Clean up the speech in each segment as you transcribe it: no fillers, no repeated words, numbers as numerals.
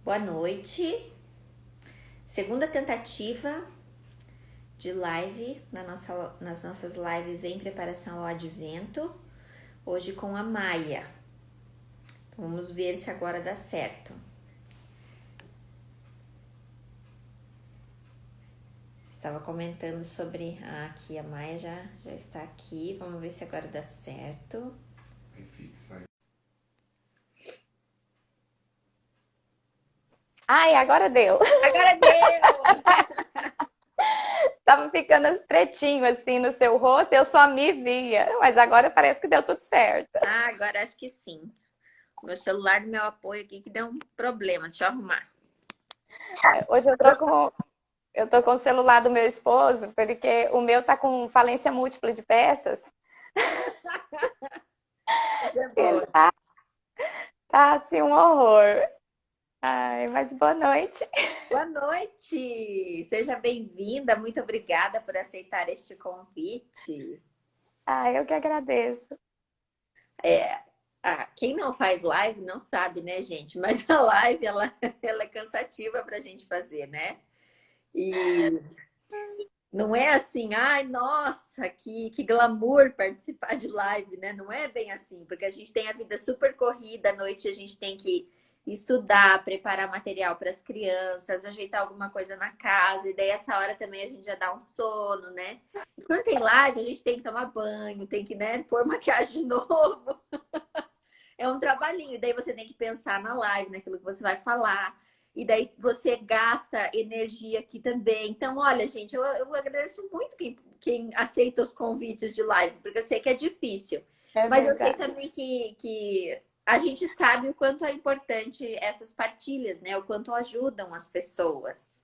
Boa noite. Segunda tentativa de live nas nossas lives em preparação ao advento. Hoje com a Maia. Vamos ver se agora dá certo. Estava comentando sobre... aqui a Maia já está aqui. Vamos ver se agora dá certo. Aí fixa aí. Ai, agora deu. Agora deu! Tava ficando pretinho assim no seu rosto, eu só me via. Mas agora parece que deu tudo certo. Agora acho que sim. Meu celular do meu apoio aqui que deu um problema. Deixa eu arrumar. Hoje eu tô com o celular do meu esposo, porque o meu tá com falência múltipla de peças. Essa é Ele boa. tá assim um horror. Ai, mas boa noite. Boa noite! Seja bem-vinda, muito obrigada por aceitar este convite. Ai, eu que agradeço. Quem não faz live não sabe, né, gente? Mas a live, ela é cansativa para a gente fazer, né? E não é assim, ai, nossa, que glamour participar de live, né? Não é bem assim, porque a gente tem a vida super corrida, à noite a gente tem que estudar, preparar material para as crianças, ajeitar alguma coisa na casa, e daí essa hora também a gente já dá um sono, né? E quando tem live, a gente tem que tomar banho, tem que, né, pôr maquiagem de novo. É um trabalhinho, daí você tem que pensar na live, naquilo que você vai falar. E daí você gasta energia aqui também. Então, olha, gente, eu agradeço muito quem aceita os convites de live, porque eu sei que é difícil. É Mas eu sei verdade. também que a gente sabe o quanto é importante essas partilhas, né? O quanto ajudam as pessoas,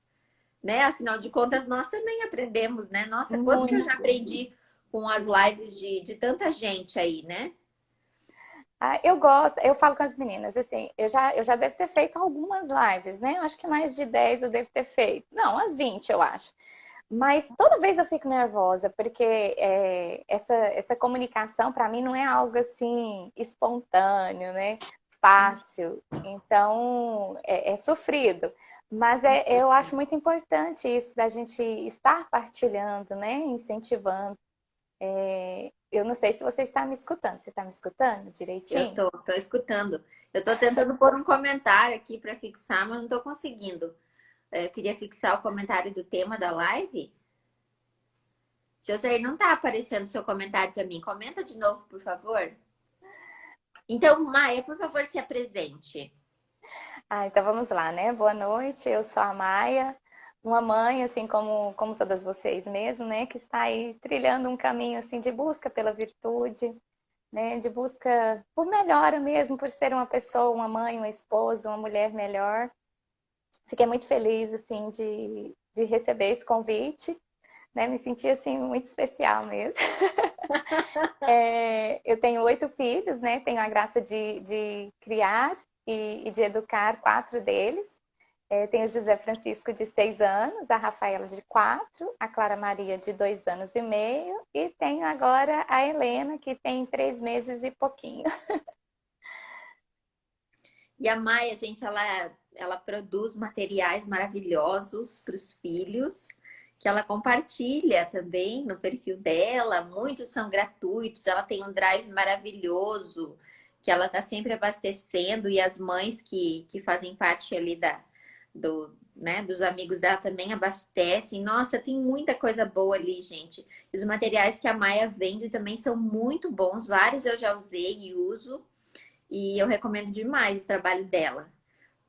né? Afinal de contas, nós também aprendemos, né? Nossa, quanto que eu já Muito. aprendi com as lives de tanta gente aí, né? Ah, eu gosto, eu falo com as meninas, assim, eu já devo ter feito algumas lives, né? Eu acho que mais de 10 eu devo ter feito. Não, umas 20 eu acho. Mas toda vez eu fico nervosa, porque essa comunicação para mim não é algo assim espontâneo, né? Fácil. Então é sofrido. Mas eu acho muito importante isso da gente estar partilhando, né? Incentivando. Eu não sei se você está me escutando. Você está me escutando Eu direitinho? tô escutando. Eu tô tentando pôr um comentário aqui para fixar, mas não tô conseguindo. Eu queria fixar o comentário do tema da live. José, não tá aparecendo seu comentário para mim. Comenta de novo, por favor. Então, Maia, por favor, se apresente. Então vamos lá, né? Boa noite, eu sou a Maia, uma mãe, assim como todas vocês mesmo, né? Que está aí trilhando um caminho, assim, de busca pela virtude, né? De busca por melhora mesmo, por ser uma pessoa, uma mãe, uma esposa, uma mulher melhor. Fiquei muito feliz, assim, de receber esse convite, né? Me senti, assim, muito especial mesmo. Eu tenho 8 filhos, né? Tenho a graça de criar e de educar 4 deles. Tenho o José Francisco, de 6 anos, a Rafaela, de 4, a Clara Maria, de 2 anos e meio, e tenho agora a Helena, que tem 3 meses e pouquinho. E a Maia, gente, ela produz materiais maravilhosos para os filhos, que ela compartilha também no perfil dela. Muitos são gratuitos, ela tem um drive maravilhoso, que ela está sempre abastecendo, e as mães que fazem parte ali né, dos amigos dela também abastecem. Nossa, tem muita coisa boa ali, gente. E os materiais que a Maia vende também são muito bons, vários eu já usei e uso. E eu recomendo demais o trabalho dela.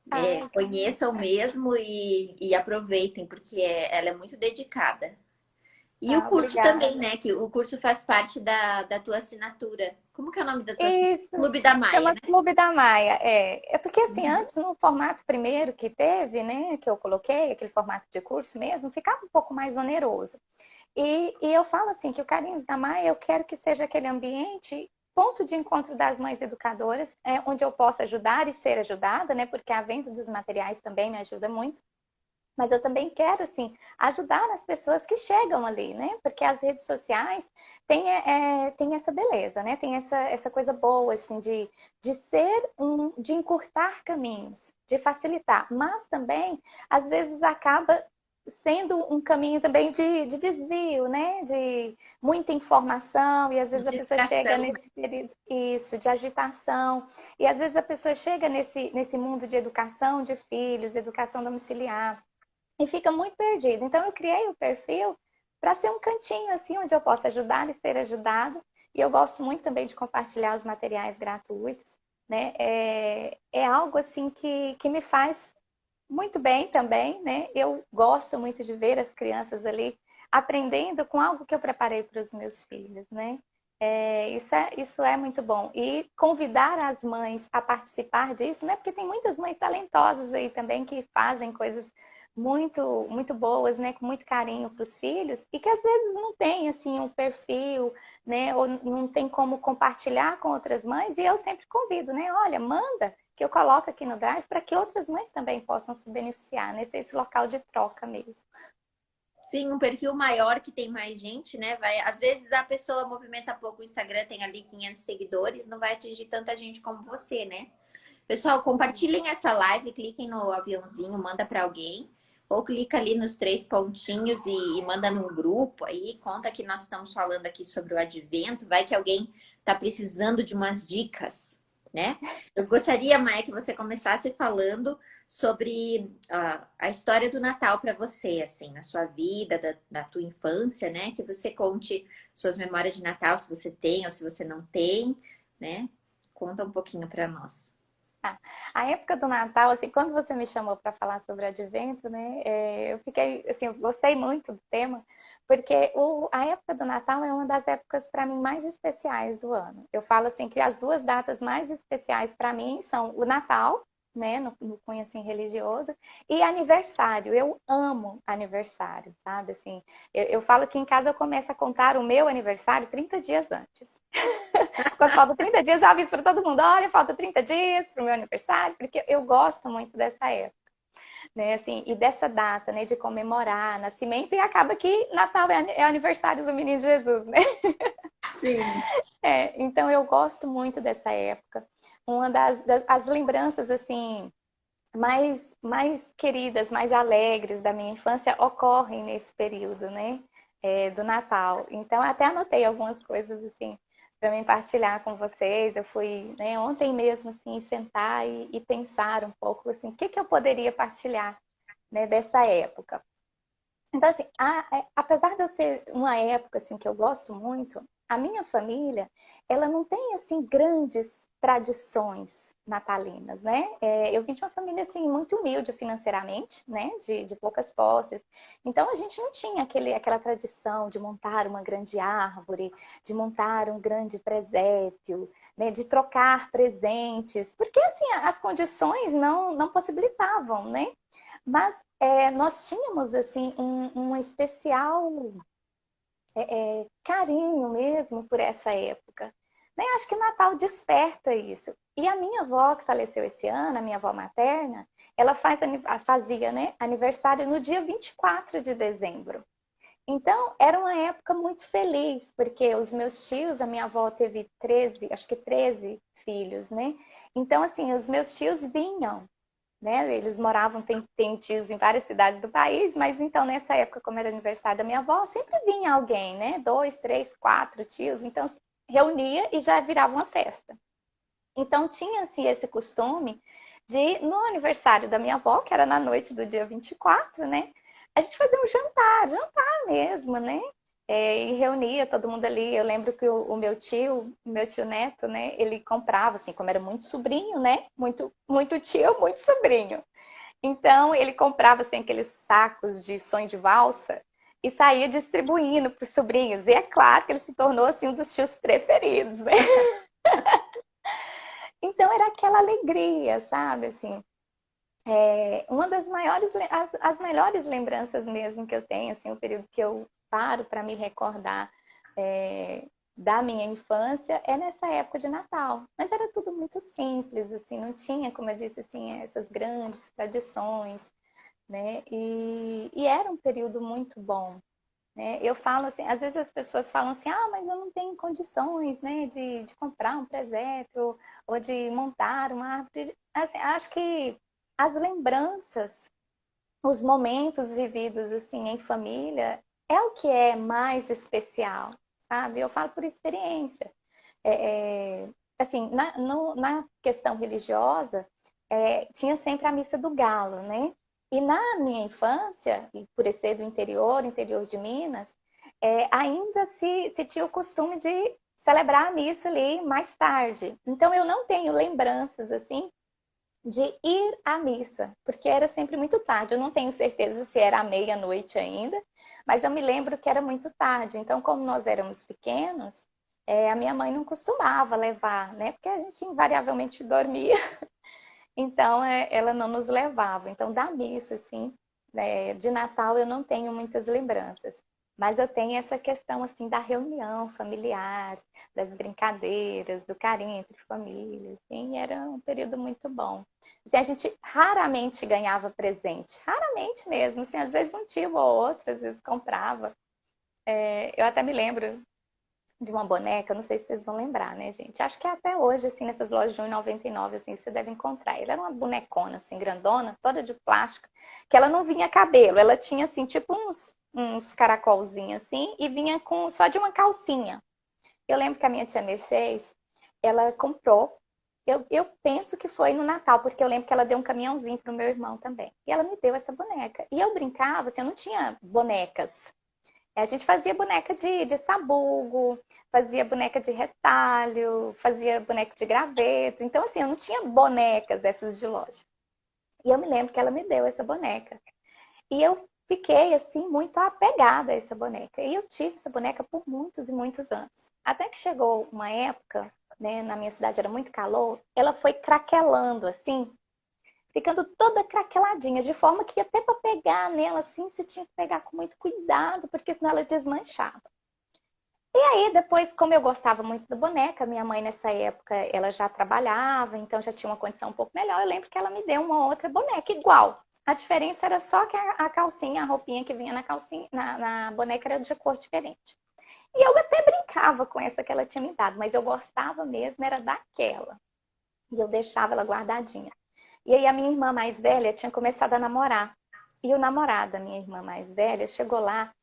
Ai, Conheçam mesmo e aproveitem, porque ela é muito dedicada. E o curso também, obrigada. né? Que o curso faz parte da tua assinatura. Como que é o nome da tua assinatura? Isso, Clube da Maia, chama né? Clube da Maia. É porque assim, antes no formato primeiro que teve, né, que eu coloquei, aquele formato de curso mesmo, ficava um pouco mais oneroso. E eu falo assim que o Carinhos da Maia, eu quero que seja aquele ambiente, ponto de encontro das mães educadoras, onde eu possa ajudar e ser ajudada, né? Porque a venda dos materiais também me ajuda muito. Mas eu também quero, assim, ajudar as pessoas que chegam ali, né? Porque as redes sociais têm essa beleza, né? Tem essa coisa boa, assim, de de encurtar caminhos, de facilitar. Mas também, às vezes, acaba sendo um caminho também de desvio, né? De muita informação, e às vezes a pessoa chega Distração. nesse período, isso, de agitação, e às vezes a pessoa chega nesse mundo de educação de filhos, educação domiciliar, e fica muito perdido. Então eu criei o perfil para ser um cantinho assim onde eu possa ajudar e ser ajudada. E eu gosto muito também de compartilhar os materiais gratuitos, né? É algo assim que me faz muito bem também, né? Eu gosto muito de ver as crianças ali aprendendo com algo que eu preparei para os meus filhos, né? Isso é muito bom. E convidar as mães a participar disso, né? Porque tem muitas mães talentosas aí também que fazem coisas muito boas, né? Com muito carinho para os filhos e que às vezes não tem assim um perfil, né? Ou não tem como compartilhar com outras mães. E eu sempre convido, né? Olha, manda que eu coloco aqui no Drive para que outras mães também possam se beneficiar, nesse esse local de troca mesmo. Sim, um perfil maior que tem mais gente, né? Vai, às vezes a pessoa movimenta pouco o Instagram, tem ali 500 seguidores, não vai atingir tanta gente como você, né? Pessoal, compartilhem essa live, cliquem no aviãozinho, manda para alguém, ou clica ali nos três pontinhos e manda num grupo aí, conta que nós estamos falando aqui sobre o advento, vai que alguém está precisando de umas dicas, né? Eu gostaria, Maia, que você começasse falando sobre a história do Natal para você, assim, na sua vida, da tua infância, né? Que você conte suas memórias de Natal, se você tem ou se você não tem, né? Conta um pouquinho para nós. Ah, a época do Natal, assim, quando você me chamou para falar sobre advento, né, eu fiquei, assim, eu gostei muito do tema, porque a época do Natal é uma das épocas para mim mais especiais do ano. Eu falo assim que as duas datas mais especiais para mim são o Natal, né, no cunho assim religioso, e aniversário. Eu amo aniversário, sabe? Assim, eu falo que em casa eu começo a contar o meu aniversário 30 dias antes. Quando falta 30 dias, eu aviso para todo mundo: olha, falta 30 dias para o meu aniversário, porque eu gosto muito dessa época, né? Assim, e dessa data, né, de comemorar nascimento, e acaba que Natal é aniversário do menino Jesus, né? Sim. Então eu gosto muito dessa época. Uma das lembranças, assim, mais queridas, mais alegres da minha infância ocorrem nesse período, né? Do Natal. Então, até anotei algumas coisas assim para mim partilhar com vocês. Eu fui, né, ontem mesmo assim sentar e pensar um pouco assim, o que que eu poderia partilhar, né, dessa época. Então, assim, apesar de eu ser uma época assim que eu gosto muito, a minha família, ela não tem assim grandes tradições natalinas, né? Eu vim de uma família assim muito humilde financeiramente, né? De poucas posses. Então a gente não tinha aquela tradição de montar uma grande árvore, de montar um grande presépio, né? De trocar presentes, porque assim as condições não possibilitavam, né? Mas nós tínhamos assim um especial carinho mesmo por essa época. Né? Acho que Natal desperta isso. E a minha avó, que faleceu esse ano, a minha avó materna, ela fazia, né, aniversário no dia 24 de dezembro. Então, era uma época muito feliz, porque os meus tios, a minha avó teve 13, acho que 13 filhos, né? Então, assim, os meus tios vinham, né? Eles moravam, tem tios em várias cidades do país, mas então nessa época, como era aniversário da minha avó, sempre vinha alguém, né? 2, 3, 4 tios, então reunia e já virava uma festa. Então tinha-se esse costume de, no aniversário da minha avó, que era na noite do dia 24, né? A gente fazia um jantar mesmo, né? E reunia todo mundo ali. Eu lembro que o meu tio Neto, né? Ele comprava, assim, como era muito sobrinho, né? Muito tio, muito sobrinho. Então, ele comprava, assim, aqueles sacos de sonho de valsa e saía distribuindo para os sobrinhos. E é claro que ele se tornou, assim, um dos tios preferidos, né? Então, era aquela alegria, sabe? Assim, uma das maiores, as melhores lembranças mesmo que eu tenho, assim, o período que eu paro para me recordar da minha infância é nessa época de Natal. Mas era tudo muito simples, assim, não tinha, como eu disse, assim, essas grandes tradições, né? E era um período muito bom, né? Eu falo assim, às vezes as pessoas falam assim, ah, mas eu não tenho condições, né, de comprar um presépio ou de montar uma árvore. Assim, acho que as lembranças, os momentos vividos assim em família é o que é mais especial, sabe? Eu falo por experiência. Assim, na questão religiosa, tinha sempre a missa do galo, né? E na minha infância, e por ser do interior, interior de Minas, ainda se tinha o costume de celebrar a missa ali mais tarde. Então eu não tenho lembranças assim de ir à missa, porque era sempre muito tarde. Eu não tenho certeza se era à meia-noite ainda, mas eu me lembro que era muito tarde. Então, como nós éramos pequenos, a minha mãe não costumava levar, né? Porque a gente invariavelmente dormia, então ela não nos levava. Então, da missa, assim, de Natal eu não tenho muitas lembranças. Mas eu tenho essa questão, assim, da reunião familiar, das brincadeiras, do carinho entre famílias. Assim, era um período muito bom. Assim, a gente raramente ganhava presente. Raramente mesmo. Assim, às vezes um tio ou outro, às vezes comprava. Eu até me lembro de uma boneca, não sei se vocês vão lembrar, né, gente? Acho que até hoje, assim, nessas lojas de 1,99, assim, você deve encontrar. Ela era uma bonecona, assim, grandona, toda de plástico, que ela não vinha cabelo, ela tinha, assim, tipo uns caracolzinhos, assim, e vinha com só de uma calcinha. Eu lembro que a minha tia Mercedes, ela comprou, eu penso que foi no Natal, porque eu lembro que ela deu um caminhãozinho pro meu irmão também. E ela me deu essa boneca. E eu brincava, assim, eu não tinha bonecas. A gente fazia boneca de sabugo, fazia boneca de retalho, fazia boneca de graveto. Então, assim, eu não tinha bonecas essas de loja. E eu me lembro que ela me deu essa boneca. E eu fiquei, assim, muito apegada a essa boneca. E eu tive essa boneca por muitos e muitos anos. Até que chegou uma época, né, na minha cidade era muito calor, ela foi craquelando, assim, ficando toda craqueladinha, de forma que até para pegar nela assim, você tinha que pegar com muito cuidado, porque senão ela desmanchava. E aí, depois, como eu gostava muito da boneca, minha mãe nessa época, ela já trabalhava, então já tinha uma condição um pouco melhor. Eu lembro que ela me deu uma outra boneca igual. A diferença era só que a calcinha, a roupinha que vinha na calcinha, na boneca era de cor diferente. E eu até brincava com essa que ela tinha me dado, mas eu gostava mesmo, era daquela. E eu deixava ela guardadinha. E aí a minha irmã mais velha tinha começado a namorar. E o namorado da minha irmã mais velha chegou lá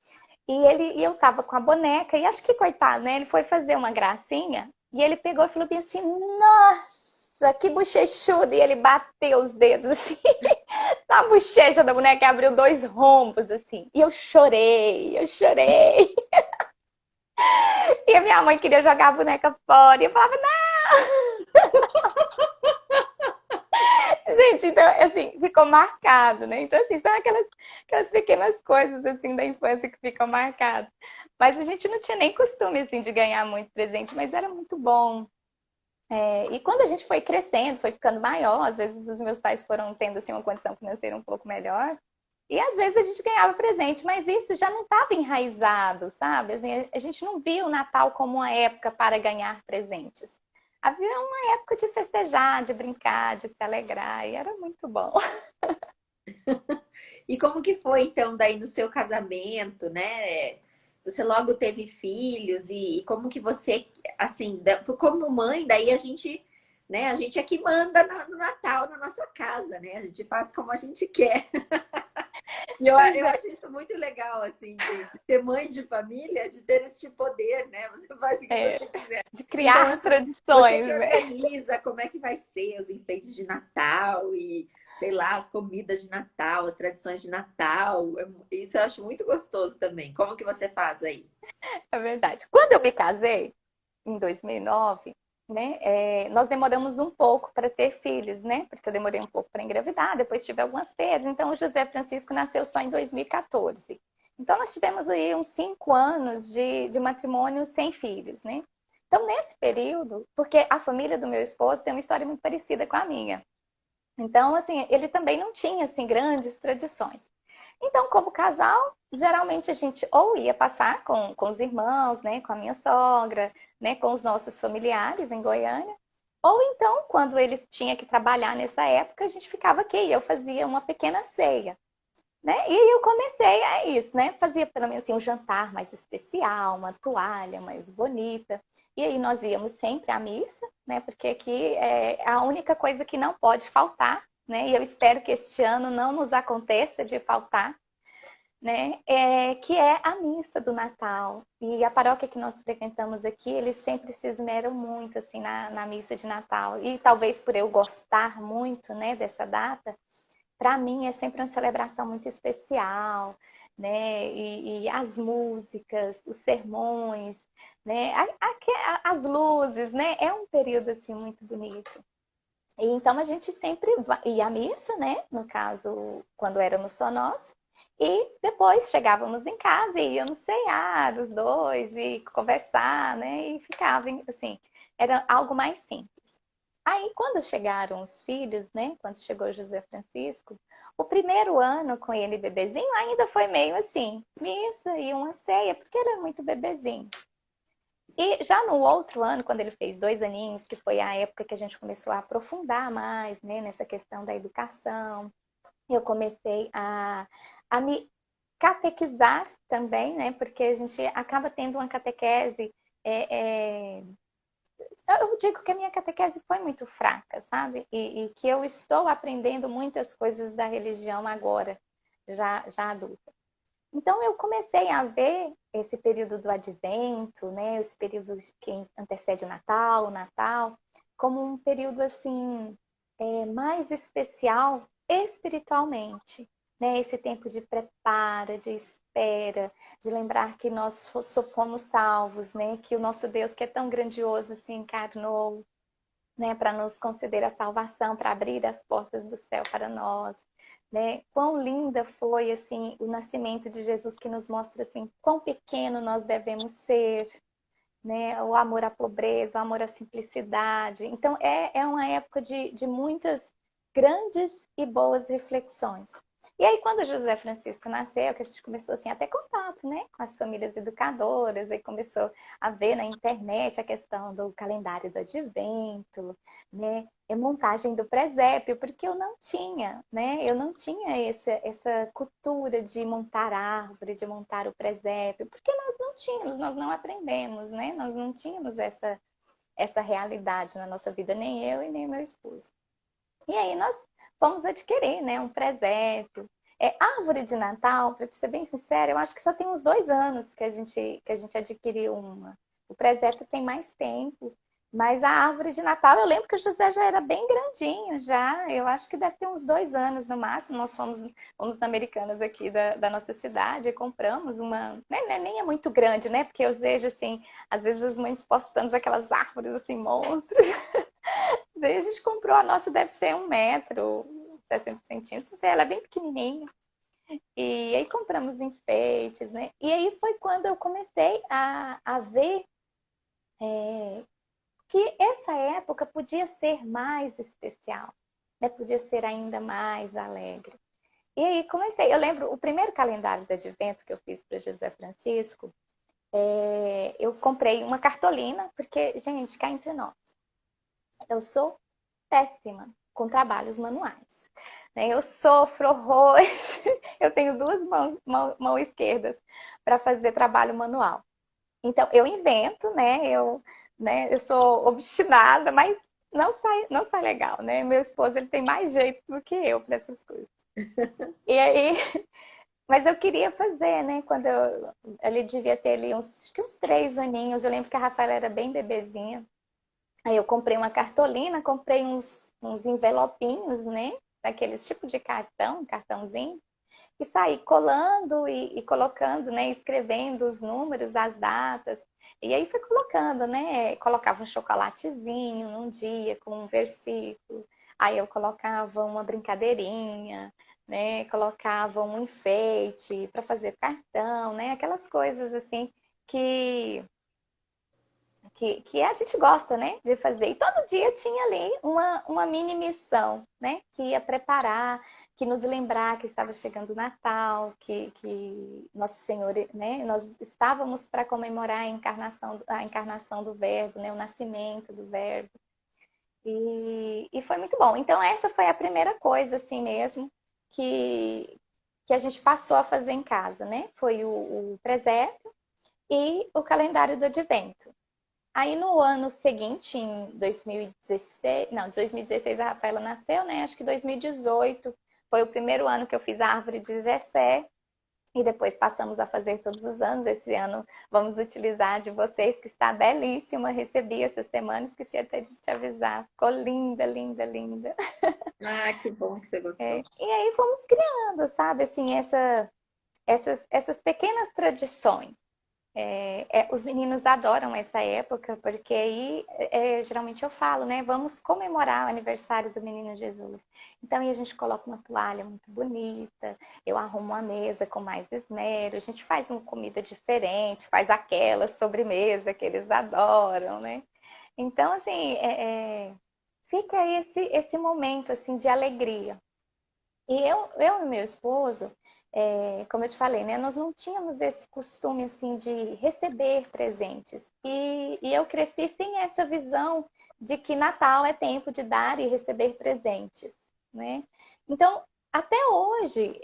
e eu tava com a boneca e acho que coitado, né? Ele foi fazer uma gracinha e ele pegou e falou bem assim: "Nossa, que bochechudo!" E ele bateu os dedos assim na bochecha da boneca e abriu dois rombos assim. E eu chorei, eu chorei. E a minha mãe queria jogar a boneca fora e eu falava: Gente, então, assim, ficou marcado, né? Então, assim, são aquelas pequenas coisas, assim, da infância que ficam marcadas. Mas a gente não tinha nem costume, assim, de ganhar muito presente, mas era muito bom. E quando a gente foi crescendo, foi ficando maior, às vezes os meus pais foram tendo, assim, uma condição financeira um pouco melhor, e às vezes a gente ganhava presente, mas isso já não estava enraizado, sabe? Assim, a gente não via o Natal como uma época para ganhar presentes. Havia uma época de festejar, de brincar, de se alegrar, e era muito bom. E como que foi então daí no seu casamento, né? Você logo teve filhos e como que você, assim, como mãe, daí a gente, né? A gente é que manda no Natal na nossa casa, né? A gente faz como a gente quer. E Pois eu é, acho isso muito legal, assim, de ser mãe de família, de ter esse poder, né? Você faz o que é, você quiser. de Então, criar assim, você tradições, que né? organiza como é que vai ser os enfeites de Natal e, sei lá, as comidas de Natal, as tradições de Natal. Isso eu acho muito gostoso também. Como que você faz aí? É verdade. Quando eu me casei, em 2009, né, nós demoramos um pouco para ter filhos, né? Porque eu demorei um pouco para engravidar, depois tive algumas perdas. Então, o José Francisco nasceu só em 2014. Então, nós tivemos aí uns 5 anos de matrimônio sem filhos, né? Então, nesse período, porque a família do meu esposo tem uma história muito parecida com a minha. Então, assim, ele também não tinha, assim, grandes tradições. Então, como casal, geralmente a gente ou ia passar com os irmãos, né, com a minha sogra, né, com os nossos familiares em Goiânia, ou então, quando eles tinham que trabalhar nessa época, a gente ficava aqui e eu fazia uma pequena ceia. né? E aí eu comecei a isso, né? Fazia pelo menos assim, um jantar mais especial, uma toalha mais bonita. E aí nós íamos sempre à missa, né? Porque aqui é a única coisa que não pode faltar, né? E eu espero que este ano não nos aconteça de faltar, né? Que é a missa do Natal. E a paróquia que nós frequentamos aqui, eles sempre se esmeram muito assim na missa de Natal. E talvez por eu gostar muito, né, dessa data, para mim é sempre uma celebração muito especial, né? E as músicas, os sermões, né? As luzes, né? É um período assim muito bonito. E então a gente sempre ia à missa, né? No caso, quando éramos só nós. E depois chegávamos em casa e íamos cear os dois e conversar, né? E ficava assim, era algo mais simples. Aí, quando chegaram os filhos, né? Quando chegou José Francisco, o primeiro ano com ele bebezinho ainda foi meio assim, missa e uma ceia, porque ele é muito bebezinho. E já no outro ano, quando ele fez 2 aninhos, que foi a época que a gente começou a aprofundar mais, né, nessa questão da educação, eu comecei a me catequizar também, né, porque a gente acaba tendo uma catequese eu digo que a minha catequese foi muito fraca, sabe? E que eu estou aprendendo muitas coisas da religião agora, já adulta. Então eu comecei a ver esse período do advento, né? Esse período que antecede o Natal, como um período assim mais especial espiritualmente, né? Esse tempo de preparo, de espera, de lembrar que nós fomos salvos, né? Que o nosso Deus, que é tão grandioso, se encarnou, né? Para nos conceder a salvação, para abrir as portas do céu para nós, né? Quão linda foi assim o nascimento de Jesus, que nos mostra assim quão pequeno nós devemos ser, né? O amor à pobreza, o amor à simplicidade. Então, é uma época de muitas grandes e boas reflexões. E aí, quando José Francisco nasceu, que a gente começou assim, a ter contato, né, com as famílias educadoras, aí começou a ver na internet a questão do calendário do advento, né, e montagem do presépio, porque eu não tinha, né, eu não tinha essa cultura de montar árvore, de montar o presépio, porque nós não tínhamos, nós não aprendemos, né, nós não tínhamos essa realidade na nossa vida, nem eu e nem meu esposo. E aí nós fomos adquirir, né, um presépio. Árvore de Natal, para te ser bem sincera, eu acho que só tem uns 2 anos que a gente adquiriu uma. O presépio tem mais tempo. Mas a árvore de Natal, eu lembro que o José já era bem grandinho, já. Eu acho que deve ter uns 2 anos no máximo. Nós fomos na Americanas aqui da nossa cidade e compramos uma. Nem é muito grande, né? Porque eu vejo assim, às vezes as mães postando aquelas árvores assim, monstros. Daí a gente comprou a nossa, deve ser 1 metro, 60 centímetros, não sei, ela é bem pequenininha. E aí compramos enfeites, né? E aí foi quando eu comecei a ver que essa época podia ser mais especial, né? Podia ser ainda mais alegre. E aí comecei, eu lembro, o primeiro calendário de advento que eu fiz para José Francisco, eu comprei uma cartolina, porque, gente, cá entre nós, eu sou péssima com trabalhos manuais, né? Eu sofro horrores. Eu tenho duas mãos esquerdas para fazer trabalho manual. Então, eu invento, né? Eu sou obstinada, mas não sai legal, né? Meu esposo, ele tem mais jeito do que eu para essas coisas. E aí, mas eu queria fazer, né? Ele devia ter ali uns 3 aninhos. Eu lembro que a Rafaela era bem bebezinha. Aí eu comprei uma cartolina, comprei uns envelopinhos, né? Daqueles tipo de cartãozinho, e saí colando e colocando, né? Escrevendo os números, as datas. E aí fui colocando, né? Colocava um chocolatezinho num dia com um versículo. Aí eu colocava uma brincadeirinha, né? Colocava um enfeite para fazer cartão, né? Aquelas coisas assim que que a gente gosta, né, de fazer. E todo dia tinha ali uma mini missão, né, que ia preparar, que nos lembrar que estava chegando o Natal, que Nosso Senhor, né, nós estávamos para comemorar a encarnação do Verbo, né, o nascimento do Verbo. E foi muito bom. Então, essa foi a primeira coisa, assim mesmo, que, que a gente passou a fazer em casa, né? Foi o presépio e o calendário do advento. Aí no ano seguinte, em 2016, não, 2016 a Rafaela nasceu, né? Acho que 2018 foi o primeiro ano que eu fiz a árvore de Zessé. E depois passamos a fazer todos os anos. Esse ano vamos utilizar a de vocês, que está belíssima. Recebi essa semana, esqueci até de te avisar. Ficou linda, linda, linda. Ah, que bom que você gostou. E aí fomos criando, sabe, assim, essas pequenas tradições. Os meninos adoram essa época, porque aí geralmente eu falo, né? Vamos comemorar o aniversário do menino Jesus. Então aí a gente coloca uma toalha muito bonita, eu arrumo uma mesa com mais esmero, a gente faz uma comida diferente, faz aquela sobremesa que eles adoram, né? Então, assim, fica esse momento assim, de alegria. E eu e meu esposo, como eu te falei, né, nós não tínhamos esse costume assim de receber presentes. E eu cresci sem essa visão de que Natal é tempo de dar e receber presentes, né? Então, até hoje,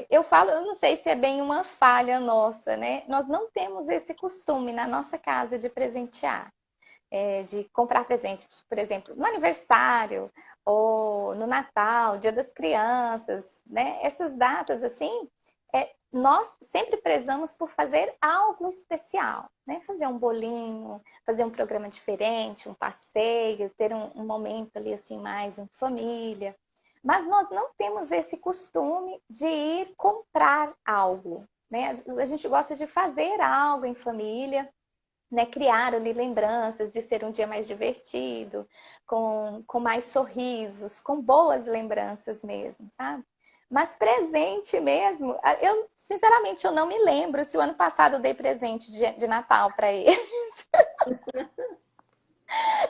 eu falo, eu não sei se é bem uma falha nossa, né? Nós não temos esse costume na nossa casa de presentear, de comprar presentes, por exemplo, no aniversário ou no Natal, Dia das Crianças, né? Essas datas assim, nós sempre prezamos por fazer algo especial, né? Fazer um bolinho, fazer um programa diferente, um passeio, ter um momento ali assim mais em família. Mas nós não temos esse costume de ir comprar algo, né? A gente gosta de fazer algo em família, né, criar ali lembranças de ser um dia mais divertido, com mais sorrisos, com boas lembranças mesmo, sabe? Mas presente mesmo, eu sinceramente eu não me lembro se o ano passado eu dei presente de Natal para ele.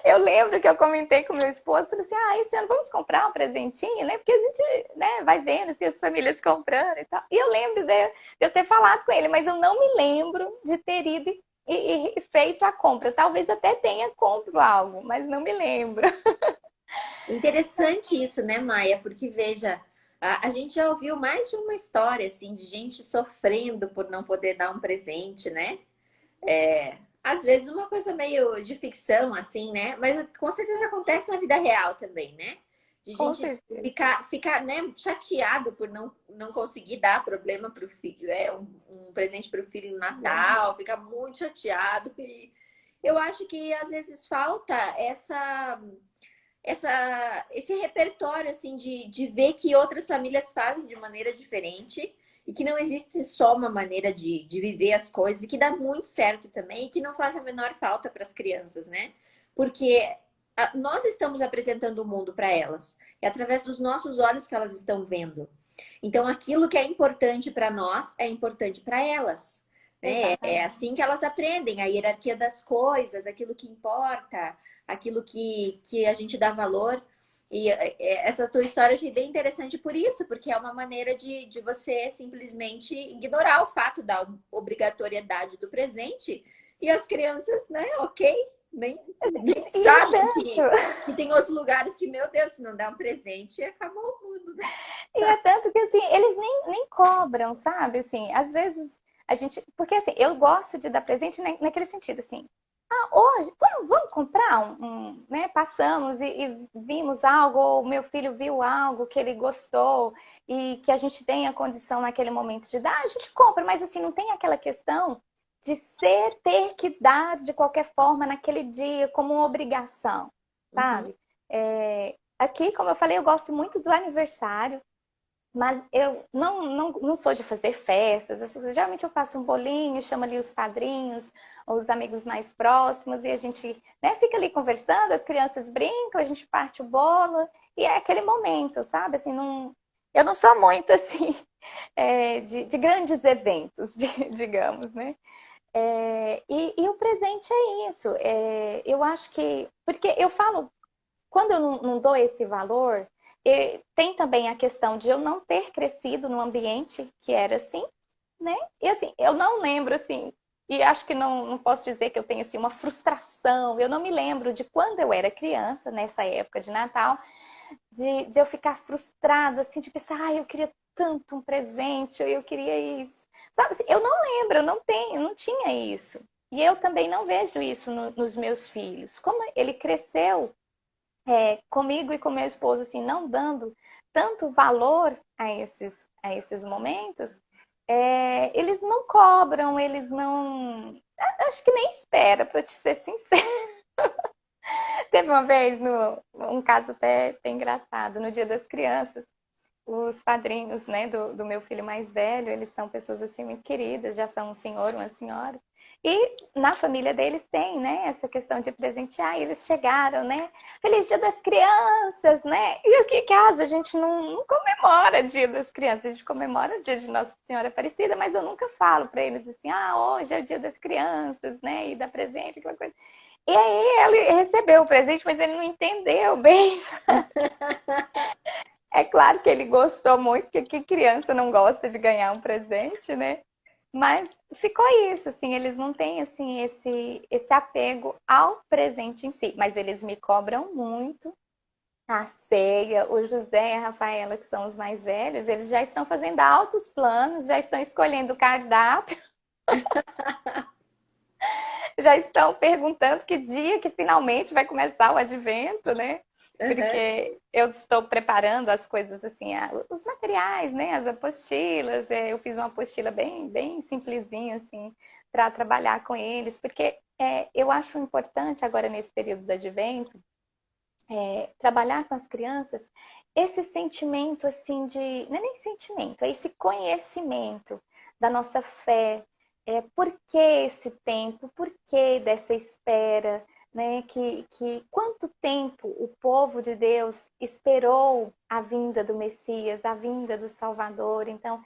Eu lembro que eu comentei com meu esposo, falei assim, esse ano vamos comprar um presentinho, né? Porque a gente, né, vai vendo assim, as famílias comprando e tal. E eu lembro de eu ter falado com ele, mas eu não me lembro de ter ido e feito a compra. Talvez até tenha compro algo, mas não me lembro. Interessante isso, né, Maia? Porque veja, a gente já ouviu mais de uma história assim de gente sofrendo por não poder dar um presente, né? Às vezes uma coisa meio de ficção, assim, né? Mas com certeza acontece na vida real também, né? De Com gente certeza. ficar né, chateado por não conseguir dar problema para o filho, um presente para o filho no Natal, ficar muito chateado. E eu acho que às vezes falta esse repertório assim de ver que outras famílias fazem de maneira diferente e que não existe só uma maneira de viver as coisas e que dá muito certo também e que não faz a menor falta para as crianças, né? Porque nós estamos apresentando o mundo para elas. É através dos nossos olhos que elas estão vendo. Então, aquilo que é importante para nós é importante para elas. Né? É Exatamente. assim que elas aprendem a hierarquia das coisas, aquilo que importa, aquilo que a gente dá valor. E essa tua história eu achei bem interessante por isso, porque é uma maneira de você simplesmente ignorar o fato da obrigatoriedade do presente e as crianças, né, ok, nem E é sabem tanto, que tem outros lugares que, meu Deus, se não dá um presente, acabou o mundo, né? e é tanto que assim, eles nem cobram, sabe? Assim, às vezes a gente. Porque assim, eu gosto de dar presente naquele sentido, assim. Hoje, vamos comprar né? Passamos e vimos algo, ou meu filho viu algo que ele gostou e que a gente tem a condição naquele momento de dar, a gente compra, mas assim, não tem aquela questão de ter que dar de qualquer forma naquele dia como uma obrigação, Uhum. sabe? Aqui, como eu falei, eu gosto muito do aniversário. Mas eu não sou de fazer festas. Geralmente eu faço um bolinho, chamo ali os padrinhos, ou os amigos mais próximos, e a gente, né, fica ali conversando, as crianças brincam, a gente parte o bolo, e é aquele momento, sabe? Assim, eu não sou muito assim de grandes eventos, digamos, né? E o presente é isso. Eu acho que. Porque eu falo quando eu não dou esse valor, tem também a questão de eu não ter crescido num ambiente que era assim, né? E assim, eu não lembro assim, e acho que não posso dizer que eu tenho assim uma frustração. Eu não me lembro de quando eu era criança, nessa época de Natal, de eu ficar frustrada, assim, de pensar, ai, eu queria tanto um presente, ou eu queria isso. Sabe, assim, eu não lembro, eu não tenho, eu não tinha isso. E eu também não vejo isso nos meus filhos. Como ele cresceu comigo e com meu esposo, assim, não dando tanto valor a esses momentos, eles não cobram, eles não. Acho que nem espera, para te ser sincera. Teve uma vez, um caso até engraçado, no Dia das Crianças, os padrinhos, né, do meu filho mais velho, eles são pessoas assim muito queridas, já são um senhor, uma senhora. E na família deles tem, né, essa questão de presentear. E eles chegaram, né? Feliz Dia das Crianças, né? E aqui em casa a gente não comemora Dia das Crianças, a gente comemora o Dia de Nossa Senhora Aparecida, mas eu nunca falo para eles assim, ah, hoje é o Dia das Crianças, né? E dá presente, aquela coisa. E aí ele recebeu o presente, mas ele não entendeu bem. É claro que ele gostou muito, porque que criança não gosta de ganhar um presente, né? Mas ficou isso, assim, eles não têm assim esse apego ao presente em si, mas eles me cobram muito a ceia. O José e a Rafaela, que são os mais velhos, eles já estão fazendo altos planos, já estão escolhendo o cardápio, já estão perguntando que dia que finalmente vai começar o advento, né? Uhum. Porque eu estou preparando as coisas assim, os materiais, né? As apostilas. Eu fiz uma apostila bem simplesinha, assim, para trabalhar com eles, porque eu acho importante agora nesse período do advento trabalhar com as crianças esse sentimento assim de, não é nem sentimento, é esse conhecimento da nossa fé, por que esse tempo, por que dessa espera, né? Que quanto tempo o povo de Deus esperou a vinda do Messias, a vinda do Salvador. Então,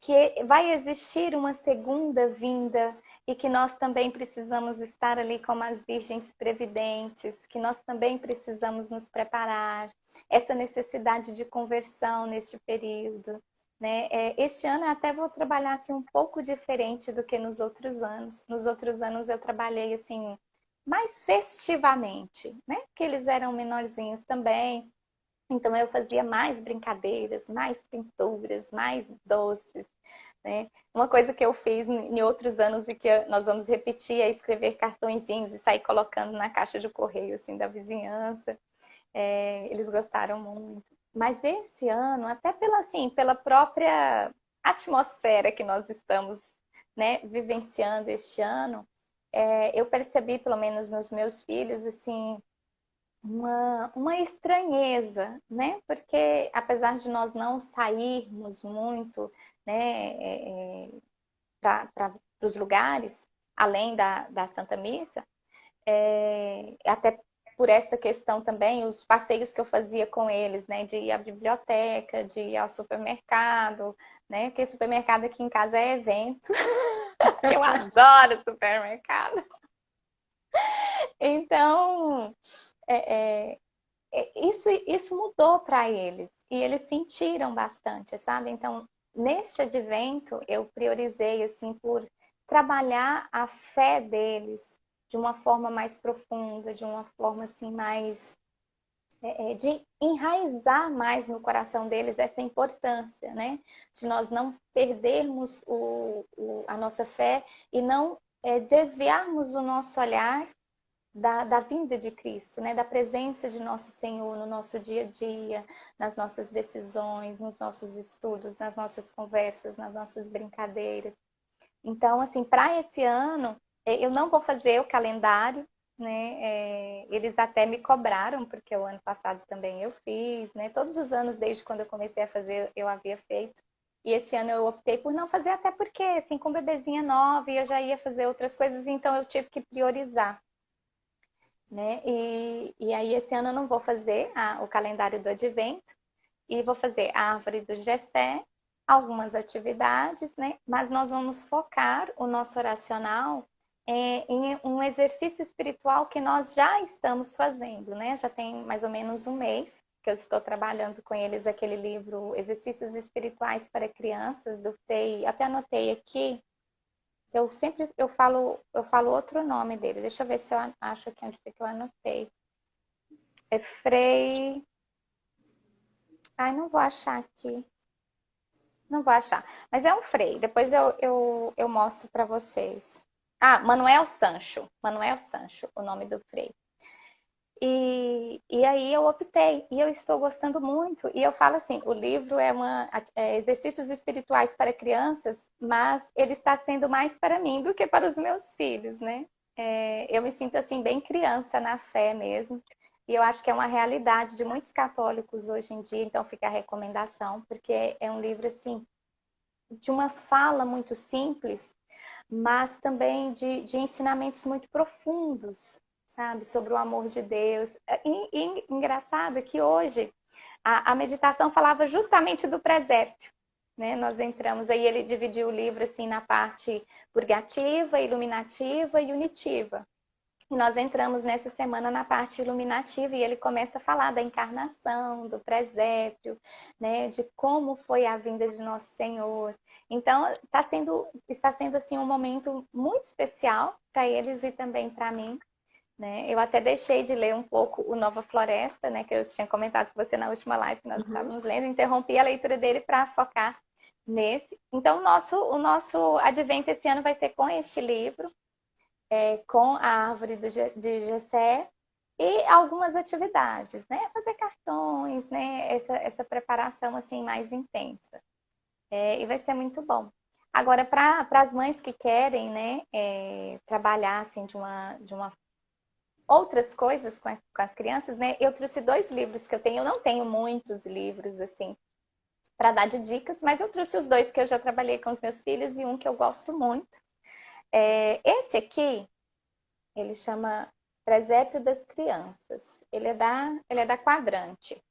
que vai existir uma segunda vinda e que nós também precisamos estar ali como as virgens previdentes, que nós também precisamos nos preparar, essa necessidade de conversão neste período. Né? Este ano eu até vou trabalhar assim, um pouco diferente do que nos outros anos. Nos outros anos eu trabalhei assim mais festivamente, né? Porque eles eram menorzinhos também. Então eu fazia mais brincadeiras, mais pinturas, mais doces, né? Uma coisa que eu fiz em outros anos e que nós vamos repetir é escrever cartõezinhos e sair colocando na caixa de correio assim da vizinhança. Eles gostaram muito. Mas esse ano, até pela própria atmosfera que nós estamos, né, vivenciando este ano, eu percebi, pelo menos nos meus filhos, assim, uma estranheza, né? Porque apesar de nós não sairmos muito, né, para os lugares, além da Santa Missa, até por esta questão também, os passeios que eu fazia com eles, né, de ir à biblioteca, de ir ao supermercado, né, porque supermercado aqui em casa é evento. Eu adoro supermercado. Então, é, é, isso mudou para eles e eles sentiram bastante, sabe? Então, neste advento, eu priorizei assim por trabalhar a fé deles de uma forma mais profunda, de uma forma assim mais de enraizar mais no coração deles essa importância, né? De nós não perdermos a nossa fé e não desviarmos o nosso olhar da vinda de Cristo, né? Da presença de nosso Senhor no nosso dia a dia, nas nossas decisões, nos nossos estudos, nas nossas conversas, nas nossas brincadeiras. Então, assim, para esse ano, eu não vou fazer o calendário, né? Eles até me cobraram, porque o ano passado também eu fiz, né? Todos os anos, desde quando eu comecei a fazer, eu havia feito. E esse ano eu optei por não fazer, até porque, assim, com bebezinha nova, e eu já ia fazer outras coisas, então eu tive que priorizar, né? E aí esse ano eu não vou fazer o calendário do Advento e vou fazer a árvore do Jessé, algumas atividades, né? Mas nós vamos focar o nosso oracional em um exercício espiritual que nós já estamos fazendo, né? Já tem mais ou menos um mês que eu estou trabalhando com eles aquele livro Exercícios Espirituais para Crianças do Frei, até anotei aqui, eu falo outro nome dele. Deixa eu ver se eu acho aqui onde foi que eu anotei. É Frei. Ai, não vou achar aqui. Não vou achar. Mas é um Frei. Depois eu mostro para vocês. Ah, Manuel Sancho. Manuel Sancho, o nome do Frei. E aí eu optei, e eu estou gostando muito. E eu falo assim, o livro é exercícios espirituais para crianças, mas ele está sendo mais para mim do que para os meus filhos, né? Eu me sinto assim bem criança na fé mesmo. E eu acho que é uma realidade de muitos católicos hoje em dia, então fica a recomendação, porque é um livro assim de uma fala muito simples, mas também de ensinamentos muito profundos, sabe? Sobre o amor de Deus. E engraçado que hoje a meditação falava justamente do presépio. Né? Nós entramos aí, ele dividiu o livro assim na parte purgativa, iluminativa e unitiva. E nós entramos nessa semana na parte iluminativa e ele começa a falar da encarnação, do presépio, né, de como foi a vinda de Nosso Senhor. Então, está sendo assim um momento muito especial para eles e também para mim. Né? Eu até deixei de ler um pouco o Nova Floresta, né, que eu tinha comentado com você na última live que nós Uhum. estávamos lendo, interrompi a leitura dele para focar nesse. Então, o nosso advento esse ano vai ser com este livro, com a árvore de Jessé e algumas atividades, né? Fazer cartões, né? Essa preparação assim mais intensa. E vai ser muito bom. Agora, para as mães que querem, né, trabalhar assim de uma outras coisas com as crianças, né? Eu trouxe 2 livros que eu tenho. Eu não tenho muitos livros assim para dar de dicas, mas eu trouxe os 2 que eu já trabalhei com os meus filhos e um que eu gosto muito. Esse aqui ele chama Presépio das Crianças. Ele é da Quadrante.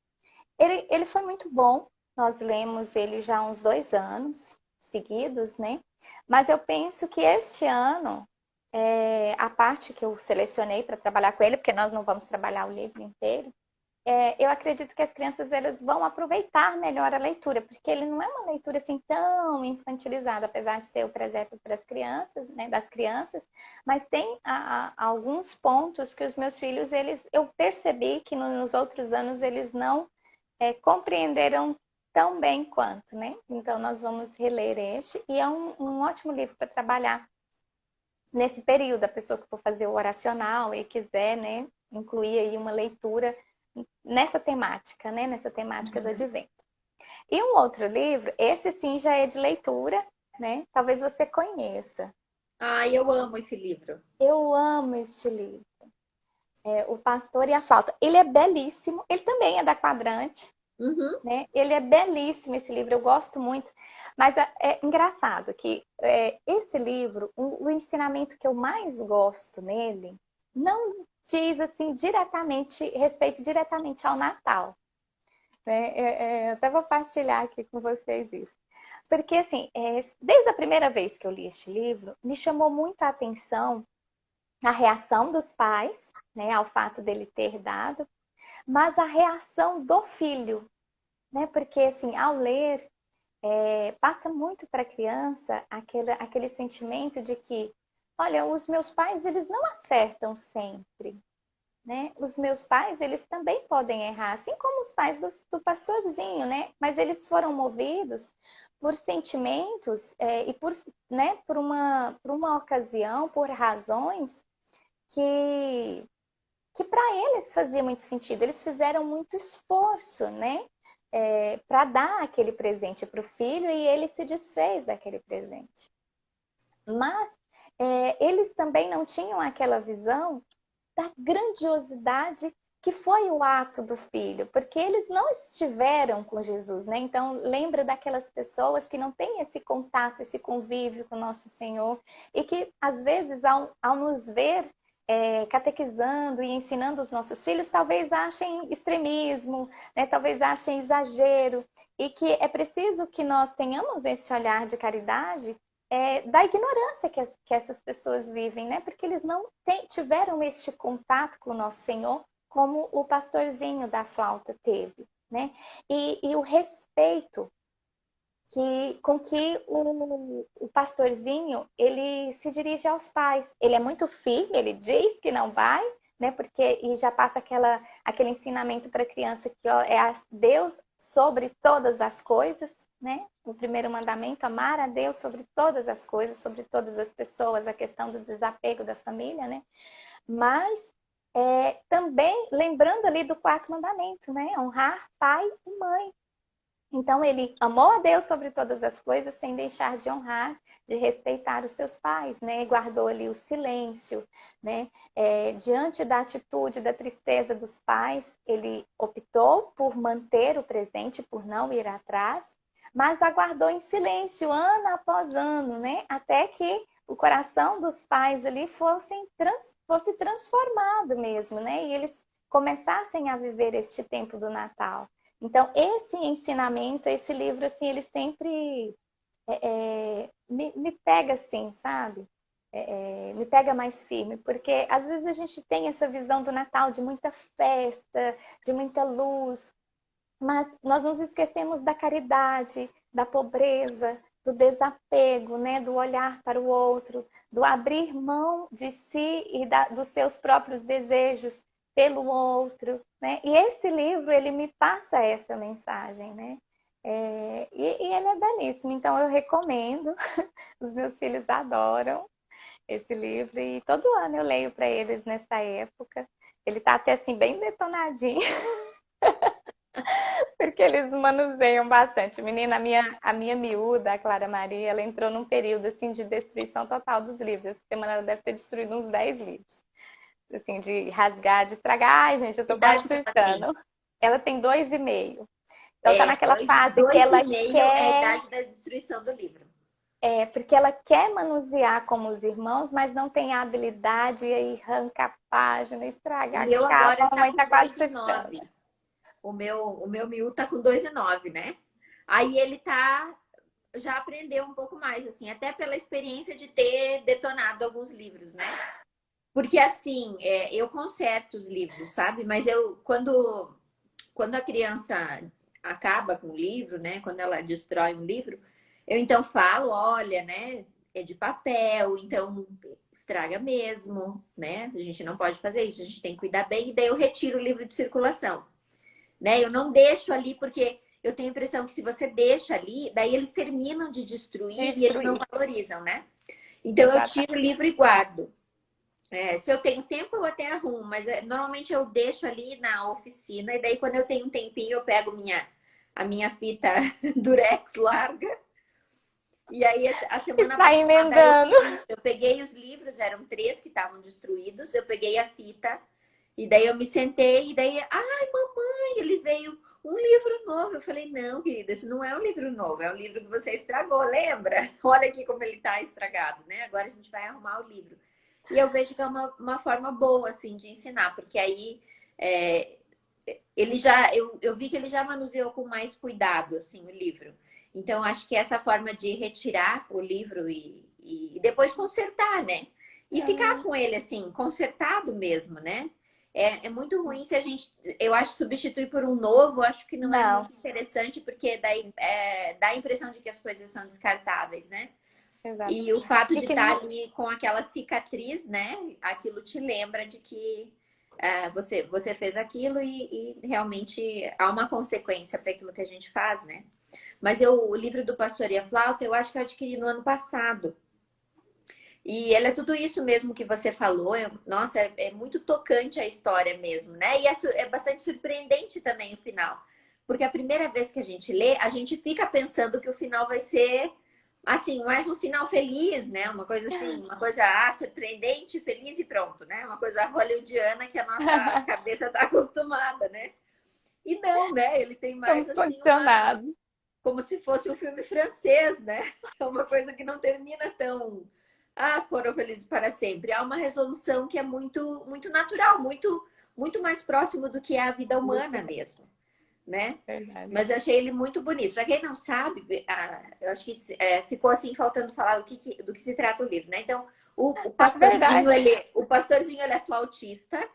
Ele foi muito bom. Nós lemos ele já há uns 2 anos seguidos, né? Mas eu penso que este ano, a parte que eu selecionei para trabalhar com ele, porque nós não vamos trabalhar o livro inteiro, eu acredito que as crianças elas vão aproveitar melhor a leitura, porque ele não é uma leitura assim tão infantilizada, apesar de ser o presépio para as crianças, né, das crianças, mas tem alguns pontos que os meus filhos, eu percebi que nos outros anos eles não compreenderam tão bem quanto, né? Então nós vamos reler este, e é um ótimo livro para trabalhar nesse período, a pessoa que for fazer o oracional e quiser, né, incluir aí uma leitura nessa temática, né? Nessa temática do advento. E um outro livro, esse sim já é de leitura, né? Talvez você conheça. Ah, eu amo esse livro. Eu amo este livro. O Pastor e a Flauta. Ele é belíssimo. Ele também é da Quadrante, Uhum. né? Ele é belíssimo esse livro. Eu gosto muito. Mas é engraçado que esse livro, o ensinamento que eu mais gosto nele, não diz assim diretamente, respeito diretamente ao Natal. Né? Eu até vou partilhar aqui com vocês isso. Porque, assim, desde a primeira vez que eu li este livro, me chamou muito a atenção a reação dos pais, né, ao fato dele ter dado, mas a reação do filho, né? Porque, assim, ao ler, passa muito para a criança aquele sentimento de que, olha, os meus pais, eles não acertam sempre, né? Os meus pais, eles também podem errar, assim como os pais do pastorzinho, né? Mas eles foram movidos por sentimentos e né, por uma ocasião, por razões que, que para eles fazia muito sentido. Eles fizeram muito esforço, né? Para dar aquele presente para o filho e ele se desfez daquele presente. Mas eles também não tinham aquela visão da grandiosidade que foi o ato do filho, porque eles não estiveram com Jesus, né? Então, lembra daquelas pessoas que não têm esse contato, esse convívio com nosso Senhor e que, às vezes, ao nos ver catequizando e ensinando os nossos filhos, talvez achem extremismo, né? Talvez achem exagero e que é preciso que nós tenhamos esse olhar de caridade da ignorância que essas pessoas vivem, né? Porque eles não tiveram este contato com o nosso Senhor como o pastorzinho da flauta teve, né? E o respeito com que o pastorzinho ele se dirige aos pais. Ele é muito firme, ele diz que não vai, né? Porque e já passa aquele ensinamento para a criança que ó, Deus sobre todas as coisas, né? O primeiro mandamento, amar a Deus sobre todas as coisas, sobre todas as pessoas, a questão do desapego da família, né? Mas também lembrando ali do quarto mandamento, né? Honrar pai e mãe. Então ele amou a Deus sobre todas as coisas, sem deixar de honrar, de respeitar os seus pais, né? Guardou ali o silêncio, né? Diante da atitude, da tristeza dos pais, ele optou por manter o presente, por não ir atrás, mas aguardou em silêncio, ano após ano, né? Até que o coração dos pais ali fosse transformado mesmo, né? E eles começassem a viver este tempo do Natal. Então, esse ensinamento, esse livro, assim, ele sempre me pega assim, sabe? Me pega mais firme, porque às vezes a gente tem essa visão do Natal de muita festa, de muita luz, mas nós nos esquecemos da caridade, da pobreza, do desapego, né? Do olhar para o outro, do abrir mão de si e dos seus próprios desejos pelo outro, né? E esse livro, ele me passa essa mensagem, né? E ele é belíssimo, então eu recomendo, os meus filhos adoram esse livro e todo ano eu leio para eles nessa época. Ele tá até assim bem detonadinho. Porque eles manuseiam bastante. Menina, a minha miúda, a Clara Maria, ela entrou num período assim de destruição total dos livros. Essa semana ela deve ter destruído uns 10 livros. Assim, de rasgar, de estragar. Ai, gente, eu Que tô quase idade que ela tem? surtando. Ela tem 2,5. Então tá naquela fase que Dois e ela meio é a quer, idade da destruição do livro. porque ela quer manusear como os irmãos, mas não tem a habilidade e aí arranca a página, O estraga a meu agora capa, a está mamãe com tá quase dois e surtando. nove. O meu miúdo tá com 2,9, né? Aí ele já aprendeu um pouco mais, assim, até pela experiência de ter detonado alguns livros, né? Porque assim, eu conserto os livros, sabe? Mas quando a criança acaba com o livro, né? Quando ela destrói um livro, eu então falo, olha, né? É de papel, então estraga mesmo, né? A gente não pode fazer isso, a gente tem que cuidar bem, e daí eu retiro o livro de circulação, né? Eu não deixo ali porque eu tenho a impressão que se você deixa ali, daí eles terminam de destruir e eles não Destruir. valorizam, né? Então eu tiro o Exatamente. livro e guardo. Se eu tenho tempo, eu até arrumo, mas normalmente eu deixo ali na oficina, e daí quando eu tenho um tempinho, eu pego a minha fita Durex larga. E aí, a semana Está passada eu emendando. fiz isso. Eu peguei os livros, eram 3 que estavam destruídos. Eu peguei a fita, e daí eu me sentei, e daí, ai, mamãe, ele veio um livro novo. Eu falei, não, querida, esse não é um livro novo, é um livro que você estragou, lembra? Olha aqui como ele tá estragado, né? Agora a gente vai arrumar o livro. E eu vejo que é uma forma boa, assim, de ensinar, porque aí é, eu vi que ele já manuseou com mais cuidado, assim, o livro. Então, acho que essa forma de retirar o livro e depois consertar, né? E ficar com ele, assim, consertado mesmo, né? É muito ruim se a gente, eu acho, substituir por um novo, acho que não é Não, muito interessante, porque daí dá a impressão de que as coisas são descartáveis, né? E o exatamente. fato E de que estar não, ali com aquela cicatriz, né? Aquilo te lembra de que você fez aquilo e realmente há uma consequência para aquilo que a gente faz, né? Mas o livro do Pastor e a Flauta, eu acho que eu adquiri no ano passado. E ele é tudo isso mesmo que você falou. Nossa, é muito tocante a história mesmo, né? E é bastante surpreendente também o final. Porque a primeira vez que a gente lê, a gente fica pensando que o final vai ser assim, mais um final feliz, né? Uma coisa assim, uma coisa surpreendente, feliz e pronto, né? Uma coisa hollywoodiana que a nossa cabeça está acostumada, né? E não, né? Ele tem mais estamos assim condicionados. como se fosse um filme francês, né? É uma coisa que não termina tão foram felizes para sempre. Há uma resolução que é muito muito natural, muito mais próximo do que é a vida humana mesmo, né? Verdade. Mas eu achei ele muito bonito. Para quem não sabe, eu acho que ficou assim faltando falar do que se trata o livro, né? Então, o Ah, pastorzinho, verdade. ele é flautista,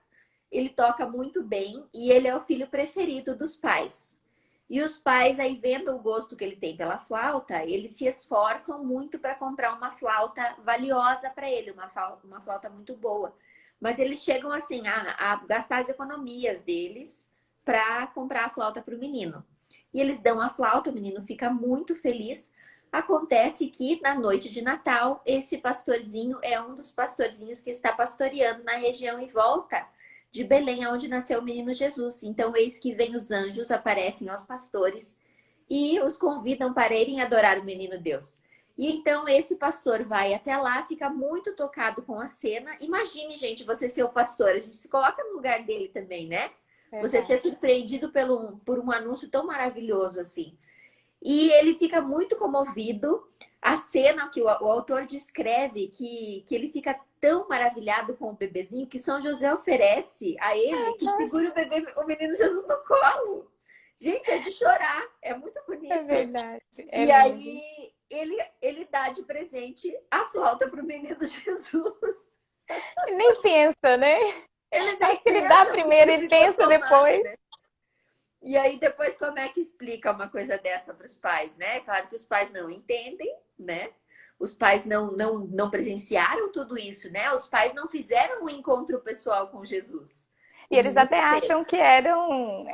ele toca muito bem e ele é o filho preferido dos pais. E os pais, aí vendo o gosto que ele tem pela flauta, eles se esforçam muito para comprar uma flauta valiosa para ele, uma flauta muito boa. Mas eles chegam assim a gastar as economias deles para comprar a flauta para o menino. e eles dão a flauta, o menino fica muito feliz. Acontece que na noite de Natal, esse pastorzinho é um dos pastorzinhos que está pastoreando na região em volta de Belém, onde nasceu o menino Jesus. Então, eis que vem os anjos, aparecem aos pastores e os convidam para irem adorar o menino Deus. E então esse pastor vai até lá, fica muito tocado com a cena. Imagine, gente, você ser o pastor, a gente se coloca no lugar dele também, né? Você ser Verdade. surpreendido por um anúncio tão maravilhoso assim. E ele fica muito comovido. A cena que o autor descreve, que ele fica tão maravilhado com o bebezinho, que São José oferece a ele que segure o bebê, o menino Jesus no colo. Gente, é de chorar, é muito É bonito. verdade. É E lindo. aí ele dá de presente a flauta para o menino Jesus. E nem pensa, né? Ele Acho nem que ele dá pensa, porque primeiro ele e ficou pensa tomado, depois. né? E aí depois como é que explica uma coisa dessa para os pais, né? Claro que os pais não entendem, né? Os pais não presenciaram tudo isso, né? Os pais não fizeram um encontro pessoal com Jesus. E O eles menino até acham fez. que eram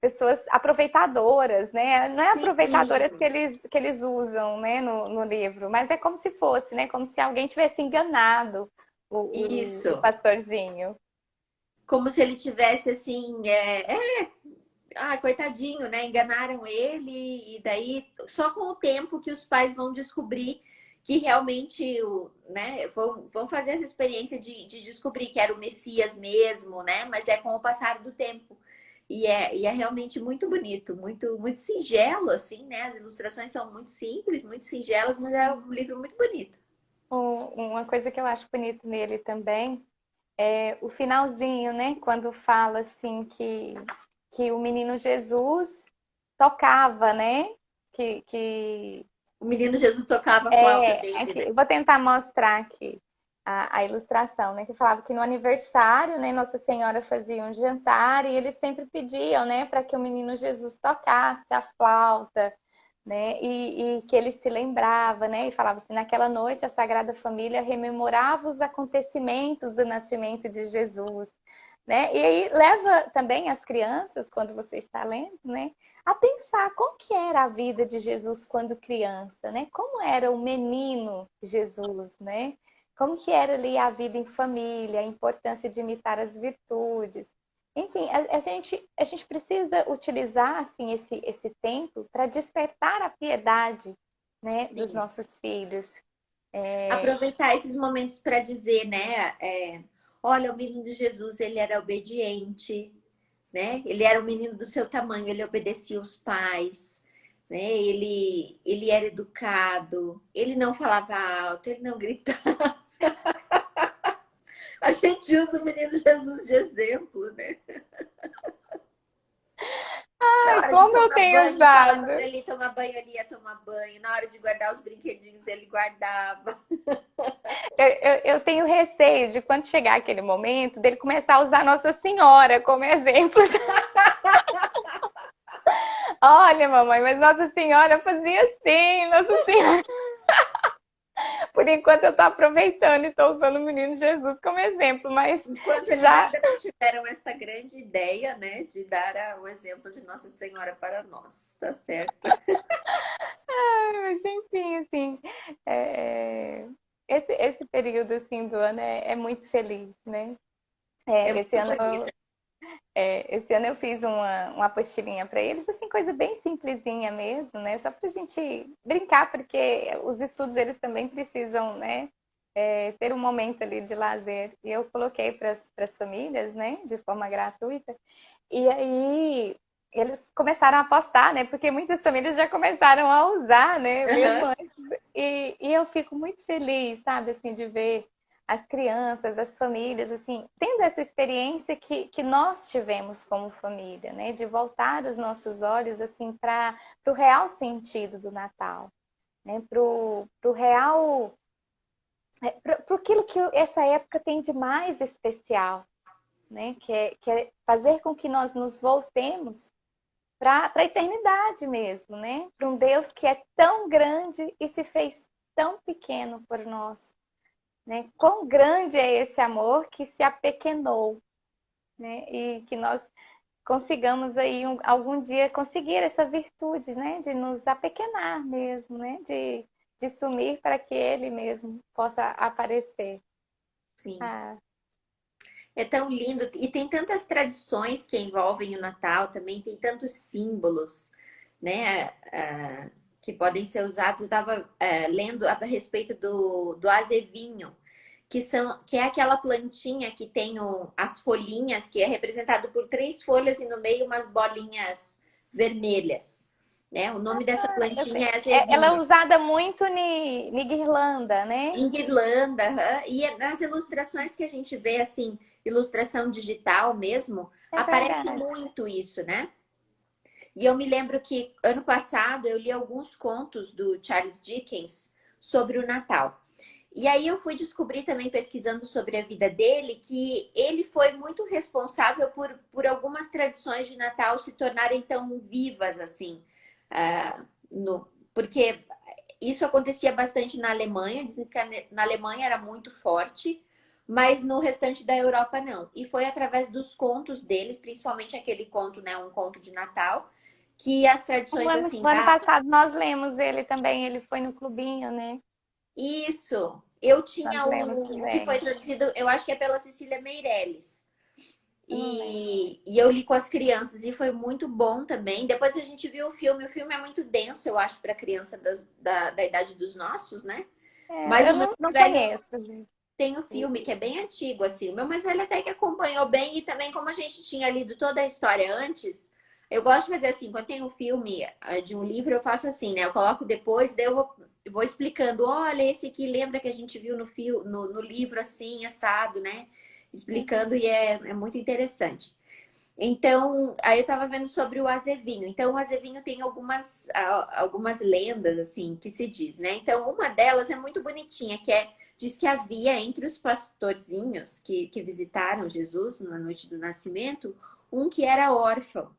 pessoas aproveitadoras, né? Não é aproveitadoras Sim, que eles usam, né, no livro, mas é como se fosse, né? Como se alguém tivesse enganado o isso. pastorzinho. Como se ele tivesse assim, coitadinho, né? Enganaram ele, e daí só com o tempo que os pais vão descobrir que realmente né, vão fazer essa experiência de descobrir que era o Messias mesmo, né? Mas é com o passar do tempo. E é realmente muito bonito, muito singelo, assim, né? As ilustrações são muito simples, muito singelas, mas é um livro muito bonito. Uma coisa que eu acho bonito nele também é o finalzinho, né? Quando fala assim que o menino Jesus tocava, né? Que O menino Jesus tocava a flauta dele, aqui, né? eu vou tentar mostrar aqui a ilustração, né? Que falava que no aniversário, né, Nossa Senhora fazia um jantar e eles sempre pediam, né, para que o menino Jesus tocasse a flauta, né? E que ele se lembrava, né? E falava assim, naquela noite a Sagrada Família rememorava os acontecimentos do nascimento de Jesus, né? E aí leva também as crianças, quando você está lendo, né, a pensar como que era a vida de Jesus quando criança, né? Como era o menino Jesus, né? Como que era ali a vida em família, a importância de imitar as virtudes. Enfim, a gente precisa utilizar assim esse tempo para despertar a piedade, né, dos Sim. nossos filhos. Aproveitar esses momentos para dizer, né? Olha, o menino de Jesus, ele era obediente, né? Ele era um menino do seu tamanho, ele obedecia os pais, né? Ele era educado, ele não falava alto, ele não gritava. A gente usa o menino Jesus de exemplo, né? Na Ai, hora de como eu tomar tenho banho, falava usado! para ele tomar banho, ele ia tomar banho. Na hora de guardar os brinquedinhos, ele guardava. Eu tenho receio de quando chegar aquele momento dele começar a usar Nossa Senhora como exemplo. Olha, mamãe, mas Nossa Senhora fazia assim, Nossa Senhora. Por enquanto eu tô aproveitando e tô usando o menino Jesus como exemplo, mas Enquanto eles já. ainda não tiveram essa grande ideia, né, de dar o exemplo de Nossa Senhora para nós, tá certo? Mas enfim, assim. é, esse período assim, do ano é muito feliz, né? É É, esse muito ano bonita. Esse ano eu fiz uma apostilinha para eles, assim, coisa bem simplesinha mesmo, né? Só para a gente brincar, porque os estudos eles também precisam, né? Ter um momento ali de lazer. E eu coloquei para as famílias, né? De forma gratuita. E aí eles começaram a postar, né? Porque muitas famílias já começaram a usar, né? Mesmo Uhum. antes. E eu fico muito feliz, sabe? Assim, de ver as crianças, as famílias, assim, tendo essa experiência que nós tivemos como família, né? De voltar os nossos olhos, assim, para o real sentido do Natal, né? Para o real, para aquilo que essa época tem de mais especial, né? Que é fazer com que nós nos voltemos para a eternidade mesmo, né? Para um Deus que é tão grande e se fez tão pequeno por nós, né? Quão grande é esse amor que se apequenou, né? E que nós consigamos aí algum dia conseguir essa virtude, né? De nos apequenar mesmo, né? De sumir para que Ele mesmo possa aparecer. Sim. Ah, É tão lindo. E tem tantas tradições que envolvem o Natal também, tem tantos símbolos, né? Que podem ser usados. Eu estava lendo a respeito do azevinho, que é aquela plantinha que tem as folhinhas, que é representado por 3 folhas e no meio umas bolinhas vermelhas. Né? O nome dessa eu sei. plantinha é Ela é azevinho. usada muito em guirlanda, né? Em Irlanda, aham. E nas ilustrações que a gente vê, assim, ilustração digital mesmo, É aparece verdade. muito isso, né? E eu me lembro que ano passado eu li alguns contos do Charles Dickens sobre o Natal. E aí eu fui descobrir também, pesquisando sobre a vida dele, que ele foi muito responsável por algumas tradições de Natal se tornarem tão vivas assim. Porque isso acontecia bastante na Alemanha, dizem que na Alemanha era muito forte, mas no restante da Europa não. E foi através dos contos deles, principalmente aquele conto, né, um conto de Natal, que as O tradições ano, assim o ano da passado nós lemos ele também, ele foi no clubinho, né? isso, eu Nós tinha lemos o que foi também. traduzido, eu acho que é pela Cecília Meirelles. Eu não lembro. E eu li com as crianças e foi muito bom também. Depois a gente viu o filme é muito denso, eu acho, para criança da idade dos nossos, né? Mas É, eu o meu não mais velho conheço, gente. tem o filme que é bem antigo, assim. O meu mais velho até que acompanhou bem, e também, como a gente tinha lido toda a história antes, eu gosto de fazer assim, quando tem um filme de um livro, eu faço assim, né? Eu coloco depois, daí eu vou explicando, olha, esse aqui lembra que a gente viu no livro assim, assado, né? Explicando, Uhum. e é muito interessante. Então, aí eu estava vendo sobre o azevinho. Então, o azevinho tem algumas lendas, assim, que se diz, né? Então, uma delas é muito bonitinha, diz que havia entre os pastorzinhos que visitaram Jesus na noite do nascimento, um que era órfão.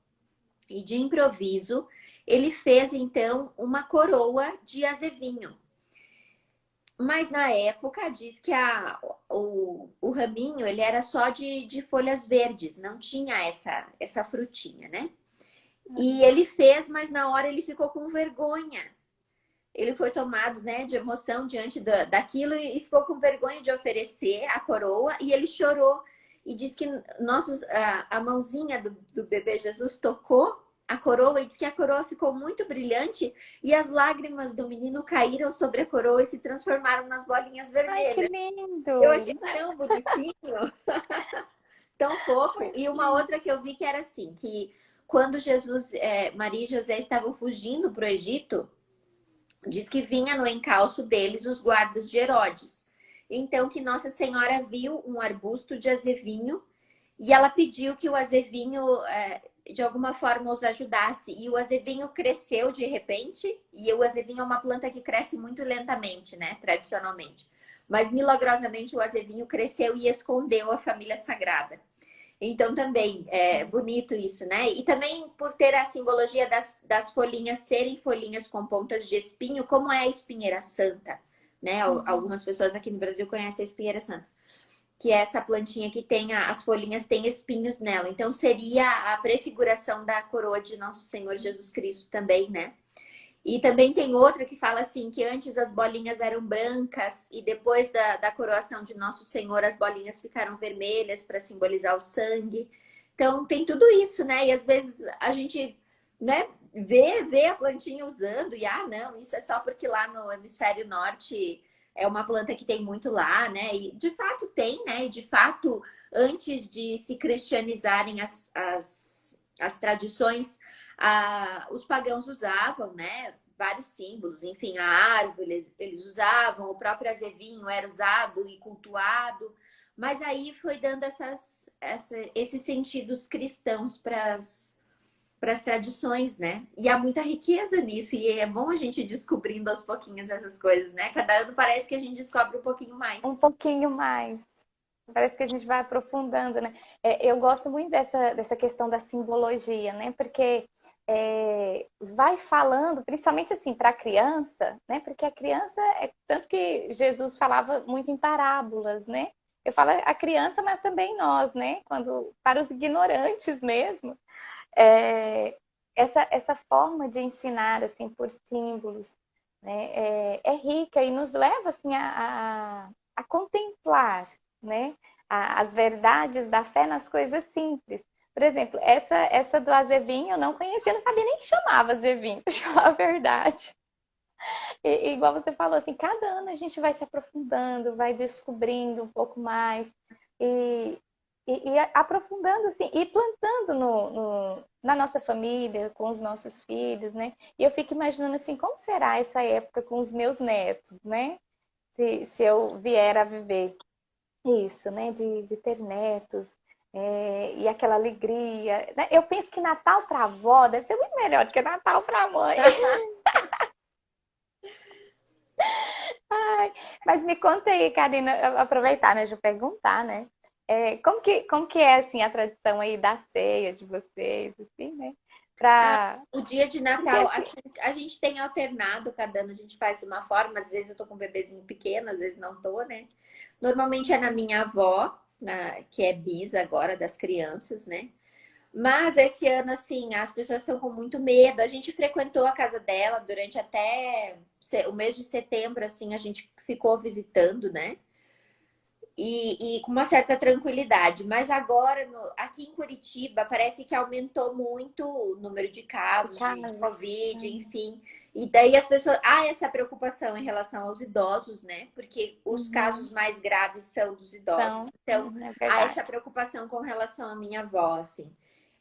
E de improviso, ele fez, então, uma coroa de azevinho. Mas na época diz que o raminho ele era só de folhas verdes, não tinha essa frutinha, né? E ele fez, mas na hora ele ficou com vergonha. Ele foi tomado, né, de emoção diante daquilo e ficou com vergonha de oferecer a coroa e ele chorou. E diz que a mãozinha do bebê Jesus tocou a coroa e diz que a coroa ficou muito brilhante e as lágrimas do menino caíram sobre a coroa e se transformaram nas bolinhas Ai, que vermelhas. Eu lindo! achei tão bonitinho, tão fofo. Muito E uma lindo. outra que eu vi que era assim, que quando Maria e José estavam fugindo para o Egito, diz que vinha no encalço deles os guardas de Herodes. Então que Nossa Senhora viu um arbusto de azevinho e ela pediu que o azevinho de alguma forma os ajudasse. E o azevinho cresceu de repente, e o azevinho é uma planta que cresce muito lentamente, né? Tradicionalmente. Mas milagrosamente o azevinho cresceu e escondeu a família sagrada. Então também é bonito isso, né? E também por ter a simbologia das folhinhas serem folhinhas com pontas de espinho, como é a espinheira santa, né? Uhum. Algumas pessoas aqui no Brasil conhecem a espinheira santa, que é essa plantinha que tem as folhinhas têm espinhos nela. Então seria a prefiguração da coroa de Nosso Senhor Jesus Cristo também, né? E também tem outra que fala assim, que antes as bolinhas eram brancas e depois da coroação de Nosso Senhor as bolinhas ficaram vermelhas para simbolizar o sangue. Então tem tudo isso, né? E às vezes a gente, né, vê a plantinha usando e não, isso é só porque lá no hemisfério norte é uma planta que tem muito lá, né? E de fato tem, né? E de fato, antes de se cristianizarem as tradições, os pagãos usavam, né? Vários símbolos, enfim, a árvore eles usavam, o próprio azevinho era usado e cultuado, mas aí foi dando esses sentidos cristãos para as tradições, né? E há muita riqueza nisso, e é bom a gente ir descobrindo aos pouquinhos essas coisas, né? Cada ano parece que a gente descobre um pouquinho Um mais. pouquinho mais. Parece que a gente vai aprofundando, né? Eu gosto muito dessa questão da simbologia, né? Porque vai falando, principalmente assim, para a criança, né? Porque a criança, tanto que Jesus falava muito em parábolas, né? Eu falo a criança, mas também nós, né? Quando, para os ignorantes mesmo, é, essa forma de ensinar assim por símbolos, né, é rica e nos leva assim a contemplar, né, as verdades da fé nas coisas simples. Por exemplo, essa do azevinho eu não conhecia, eu não sabia nem que chamava azevinho, para falar a verdade. E, igual você falou, assim, cada ano a gente vai se aprofundando, vai descobrindo um pouco mais e, e aprofundando, assim, e plantando na nossa família, com os nossos filhos, né? E eu fico imaginando, assim, como será essa época com os meus netos, né? Se eu vier a viver isso, né? De ter netos. E aquela alegria. Né? Eu penso que Natal para a avó deve ser muito melhor do que Natal para a mãe. Ai, mas me conta aí, Karina, aproveitar, né, de eu perguntar, né? Como que é, assim, a tradição aí da ceia de vocês, assim, né? Ah, Pra... o dia de Porque, Natal, assim, assim, a gente tem alternado, cada ano a gente faz de uma forma, às vezes eu tô com um bebezinho pequeno, às vezes não tô, né? Normalmente é na minha avó, que é bisa agora das crianças, né? Mas esse ano, assim, as pessoas estão com muito medo. A gente frequentou a casa dela durante até o mês de setembro, assim, a gente ficou visitando, né? E com uma certa tranquilidade. Mas agora, aqui em Curitiba, parece que aumentou muito o número de de casos de casa. Covid, enfim. E daí as pessoas. Há essa preocupação em relação aos idosos, né? Porque os casos Uhum, mais graves são dos idosos. então, Então, é há verdade. essa preocupação com relação à minha avó, assim.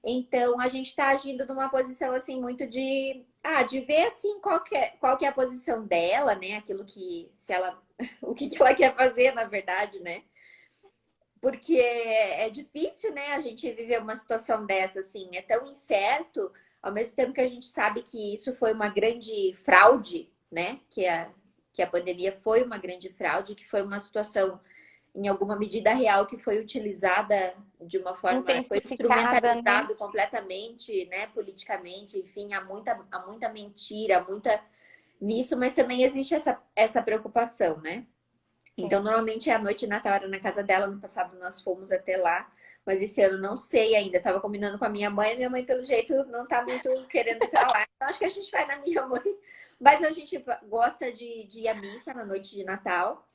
Então, a gente está agindo numa posição, assim, muito de ver, assim, qual que é a posição dela, né? Aquilo que, se ela, o que que ela quer fazer, na verdade, né? Porque é difícil, né, a gente viver uma situação dessa, assim, é tão incerto, ao mesmo tempo que a gente sabe que isso foi uma grande fraude, né, que a pandemia foi uma grande fraude, que foi uma situação, em alguma medida real, que foi utilizada de uma forma, foi Intensificada, né? instrumentalizado completamente, né, politicamente, enfim, há muita mentira, há muita nisso, mas também existe essa preocupação, né? Então, Sim. normalmente a noite de Natal era na casa dela. No passado nós fomos até lá, mas esse ano não sei ainda. Tava combinando com a minha mãe, pelo jeito, não tá muito querendo ir pra lá. Então, acho que a gente vai na minha mãe. Mas a gente gosta de ir à missa na noite de Natal.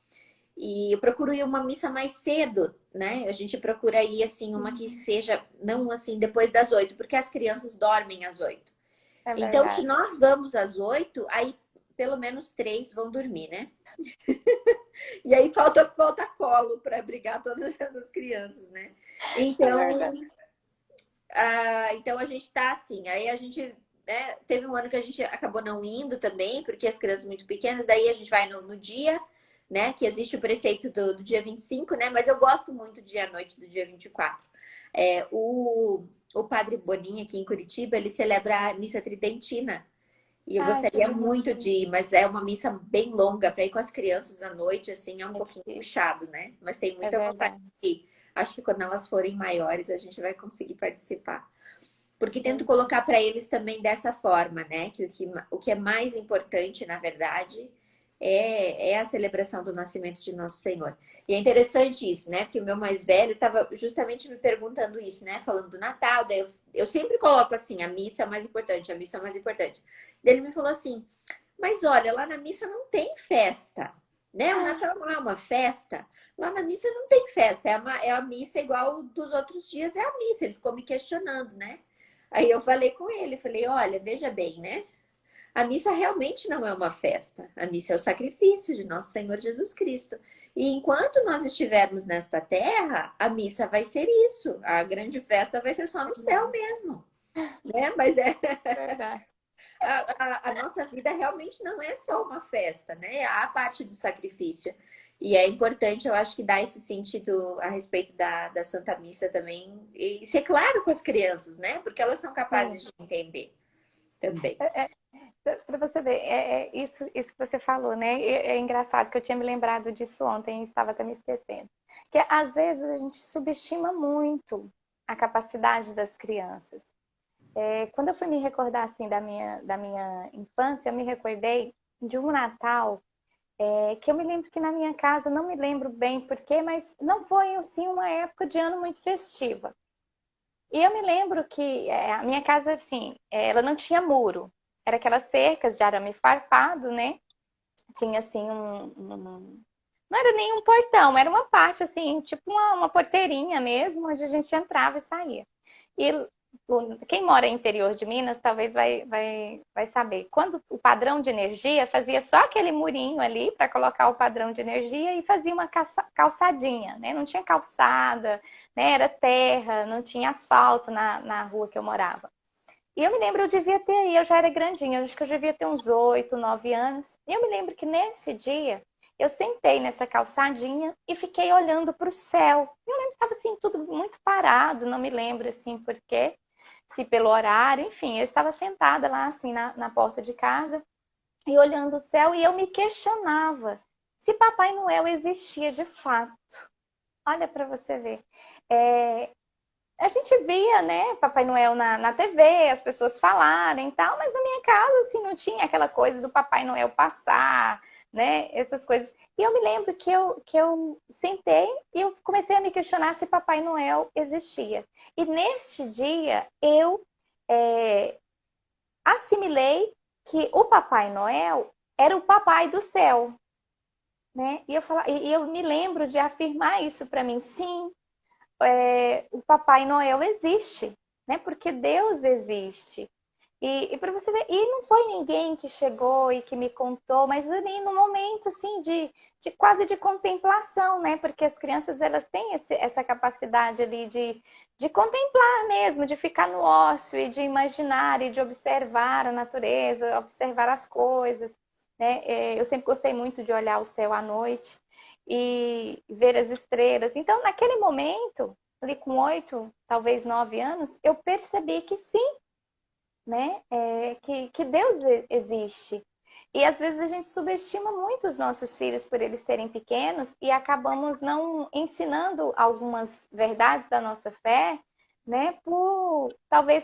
E eu procuro ir uma missa mais cedo, né? A gente procura ir, assim, uma que Uhum, seja, não assim, depois das 8, porque as crianças dormem às 8. é Então, se verdade. nós vamos às 8, aí pelo menos 3 vão dormir, né? E aí falta colo para abrigar todas essas crianças, né? É Então, verdade. então a gente tá assim. Aí a gente, né, teve um ano que a gente acabou não indo também, porque as crianças muito pequenas, daí a gente vai no dia, né? Que existe o preceito do dia 25, né? Mas eu gosto muito do dia à noite do dia 24. O Padre Boninho aqui em Curitiba, ele celebra a missa tridentina. E eu Ai, que gostaria muito de bonitinho. ir, mas é uma missa bem longa para ir com as crianças à noite, assim, é um É pouquinho difícil. puxado, né? Mas tem É muita vontade verdade. de ir. Acho que quando elas forem maiores, a gente vai conseguir participar. Porque tento Verdade. colocar para eles também dessa forma, né? Que o que é mais importante, na verdade, é a celebração do nascimento de Nosso Senhor. E é interessante isso, né? Porque o meu mais velho estava justamente me perguntando isso, né? Falando do Natal, daí eu sempre coloco assim, a missa é mais importante, a missa é mais importante. Daí ele me falou assim, mas olha, lá na missa não tem festa, né? O Natal não é uma festa. Lá na missa não tem festa, é a missa igual dos outros dias, é a missa. Ele ficou me questionando, né? Aí eu falei com ele, falei, olha, veja bem, né? A missa realmente não é uma festa. A missa é o sacrifício de nosso Senhor Jesus Cristo. E enquanto nós estivermos nesta terra, a missa vai ser isso. A grande festa vai ser só no céu Verdade. mesmo, né? Mas Verdade. a nossa vida realmente não é só uma festa, né? Há a parte do sacrifício. E é importante, eu acho que dar esse sentido a respeito da Santa Missa também. E ser claro com as crianças, né? Porque elas são capazes Sim. de entender também. Para você ver, isso que você falou, né? É engraçado que eu tinha me lembrado disso ontem e estava até me esquecendo. Que às vezes a gente subestima muito a capacidade das crianças. Quando eu fui me recordar assim da minha infância, eu me recordei de um Natal que eu me lembro que na minha casa, não me lembro bem porquê, mas não foi assim uma época de ano muito festiva. E eu me lembro que a minha casa, assim, ela não tinha muro. Era aquelas cercas de arame farpado, né? Tinha, assim, não era nem um portão, era uma parte, assim, tipo uma porteirinha mesmo, onde a gente entrava e saía. E quem mora no interior de Minas talvez vai saber. Quando o padrão de energia fazia só aquele murinho ali para colocar o padrão de energia e fazia uma calçadinha, né? Não tinha calçada, né? Era terra, não tinha asfalto na rua que eu morava. E eu me lembro, eu devia ter aí, eu já era grandinha, acho que eu devia ter uns 8, 9 anos. E eu me lembro que nesse dia eu sentei nessa calçadinha e fiquei olhando para o céu. Eu lembro que estava assim, tudo muito parado, não me lembro assim por quê, se pelo horário, enfim, eu estava sentada lá assim na porta de casa e olhando o céu e eu me questionava se Papai Noel existia de fato. Olha para você ver. É, a gente via, né, Papai Noel na TV, as pessoas falarem e tal, mas na minha casa, assim, não tinha aquela coisa do Papai Noel passar, né, essas coisas. E eu me lembro que eu sentei e eu comecei a me questionar se Papai Noel existia. E neste dia, eu é, assimilei que o Papai Noel era o Papai do céu, né? E eu me lembro de afirmar isso para mim, sim, o Papai Noel existe, né? Porque Deus existe. E para você ver, e não foi ninguém que chegou e que me contou, mas ali no momento assim de quase de contemplação, né? Porque as crianças elas têm essa capacidade ali de contemplar mesmo, de ficar no ócio e de imaginar e de observar a natureza, observar as coisas, né? Eu sempre gostei muito de olhar o céu à noite e ver as estrelas. Então, naquele momento, ali com 8, talvez 9 anos, eu percebi que sim, né? Que Deus existe. E às vezes a gente subestima muito os nossos filhos por eles serem pequenos e acabamos não ensinando algumas verdades da nossa fé, né? Por talvez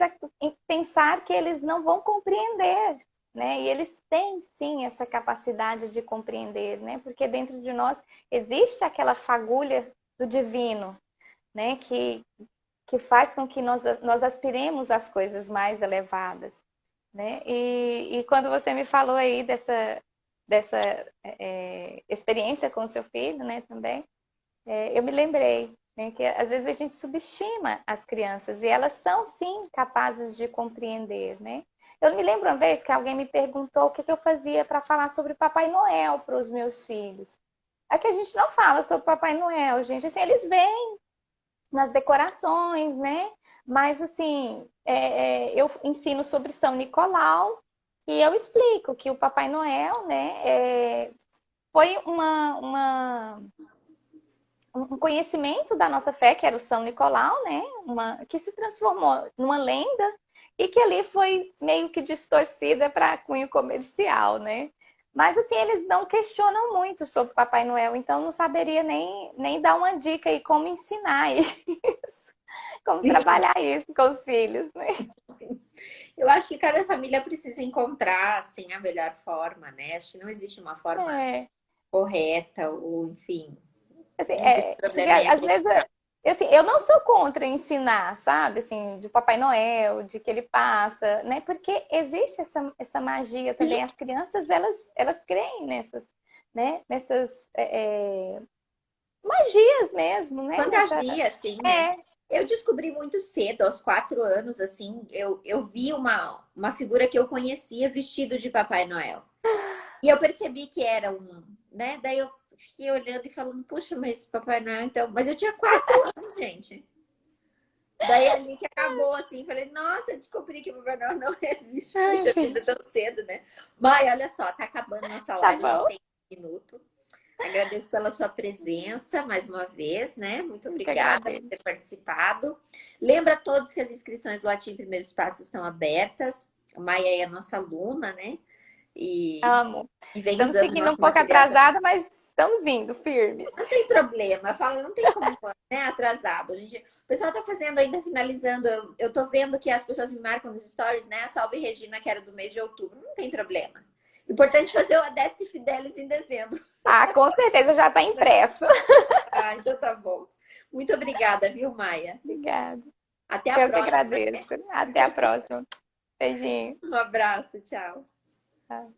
pensar que eles não vão compreender, né? E eles têm sim essa capacidade de compreender, né? Porque dentro de nós existe aquela fagulha do divino, né? Que faz com que nós aspiremos às coisas mais elevadas, né? E quando você me falou aí dessa experiência com o seu filho, né, também, eu me lembrei, né, que às vezes a gente subestima as crianças e elas são, sim, capazes de compreender, né? Eu me lembro uma vez que alguém me perguntou o que eu fazia para falar sobre Papai Noel para os meus filhos. Aqui a gente não fala sobre Papai Noel, gente. Assim, eles veem nas decorações, né? Mas assim, eu ensino sobre São Nicolau e eu explico que o Papai Noel, né, foi um conhecimento da nossa fé, que era o São Nicolau, né? Que se transformou numa lenda e que ali foi meio que distorcida para cunho comercial, né? Mas assim, eles não questionam muito sobre Papai Noel, então não saberia nem dar uma dica aí como ensinar isso, como Sim, trabalhar isso com os filhos, né? eu acho que cada família precisa encontrar, assim, a melhor forma, né? Acho que não existe uma forma É, correta ou, enfim, assim, não tem porque problema em às vezes acreditar. assim, eu não sou contra ensinar, sabe? Assim, de Papai Noel, de que ele passa, né? Porque existe essa magia também. As crianças, elas creem né? Nessas magias mesmo, né? Fantasia, assim, né? É, Eu descobri muito cedo, aos 4 anos, assim, eu vi uma figura que eu conhecia vestido de Papai Noel. E eu percebi que era um, né? Daí eu fiquei olhando e falando, puxa, mas Papai Noel, então. Mas eu tinha 4 anos, gente. Daí ali que acabou, assim, falei, nossa, eu descobri que o Papai Noel não existe. ai, Puxa vida, gente, tão cedo, né? Mas olha só, tá acabando nossa tá live, a gente bom. tem 1 minuto. Agradeço pela sua presença mais uma vez, né? Muito Eu que obrigada por agradeço. ter participado. Lembra a todos que as inscrições do Latim Primeiro Espaço estão abertas. A Maia é a nossa aluna, né? E, Amo. e vem Estamos usando o seguindo um nosso pouco material também. atrasada, mas estamos indo firmes. Não tem problema, eu falo, não tem como, né, atrasado. O pessoal tá fazendo ainda, finalizando. Eu tô vendo que as pessoas me marcam nos stories, né? Salve Regina, que era do mês de outubro. Não tem problema. Importante fazer o Adeste Fidelis em dezembro. Ah, com certeza já está impresso. Ah, então tá bom. Muito obrigada, viu, Maia? Obrigada. Até a Eu que próxima. agradeço. Até a próxima. Beijinho. Um abraço, tchau. Tchau.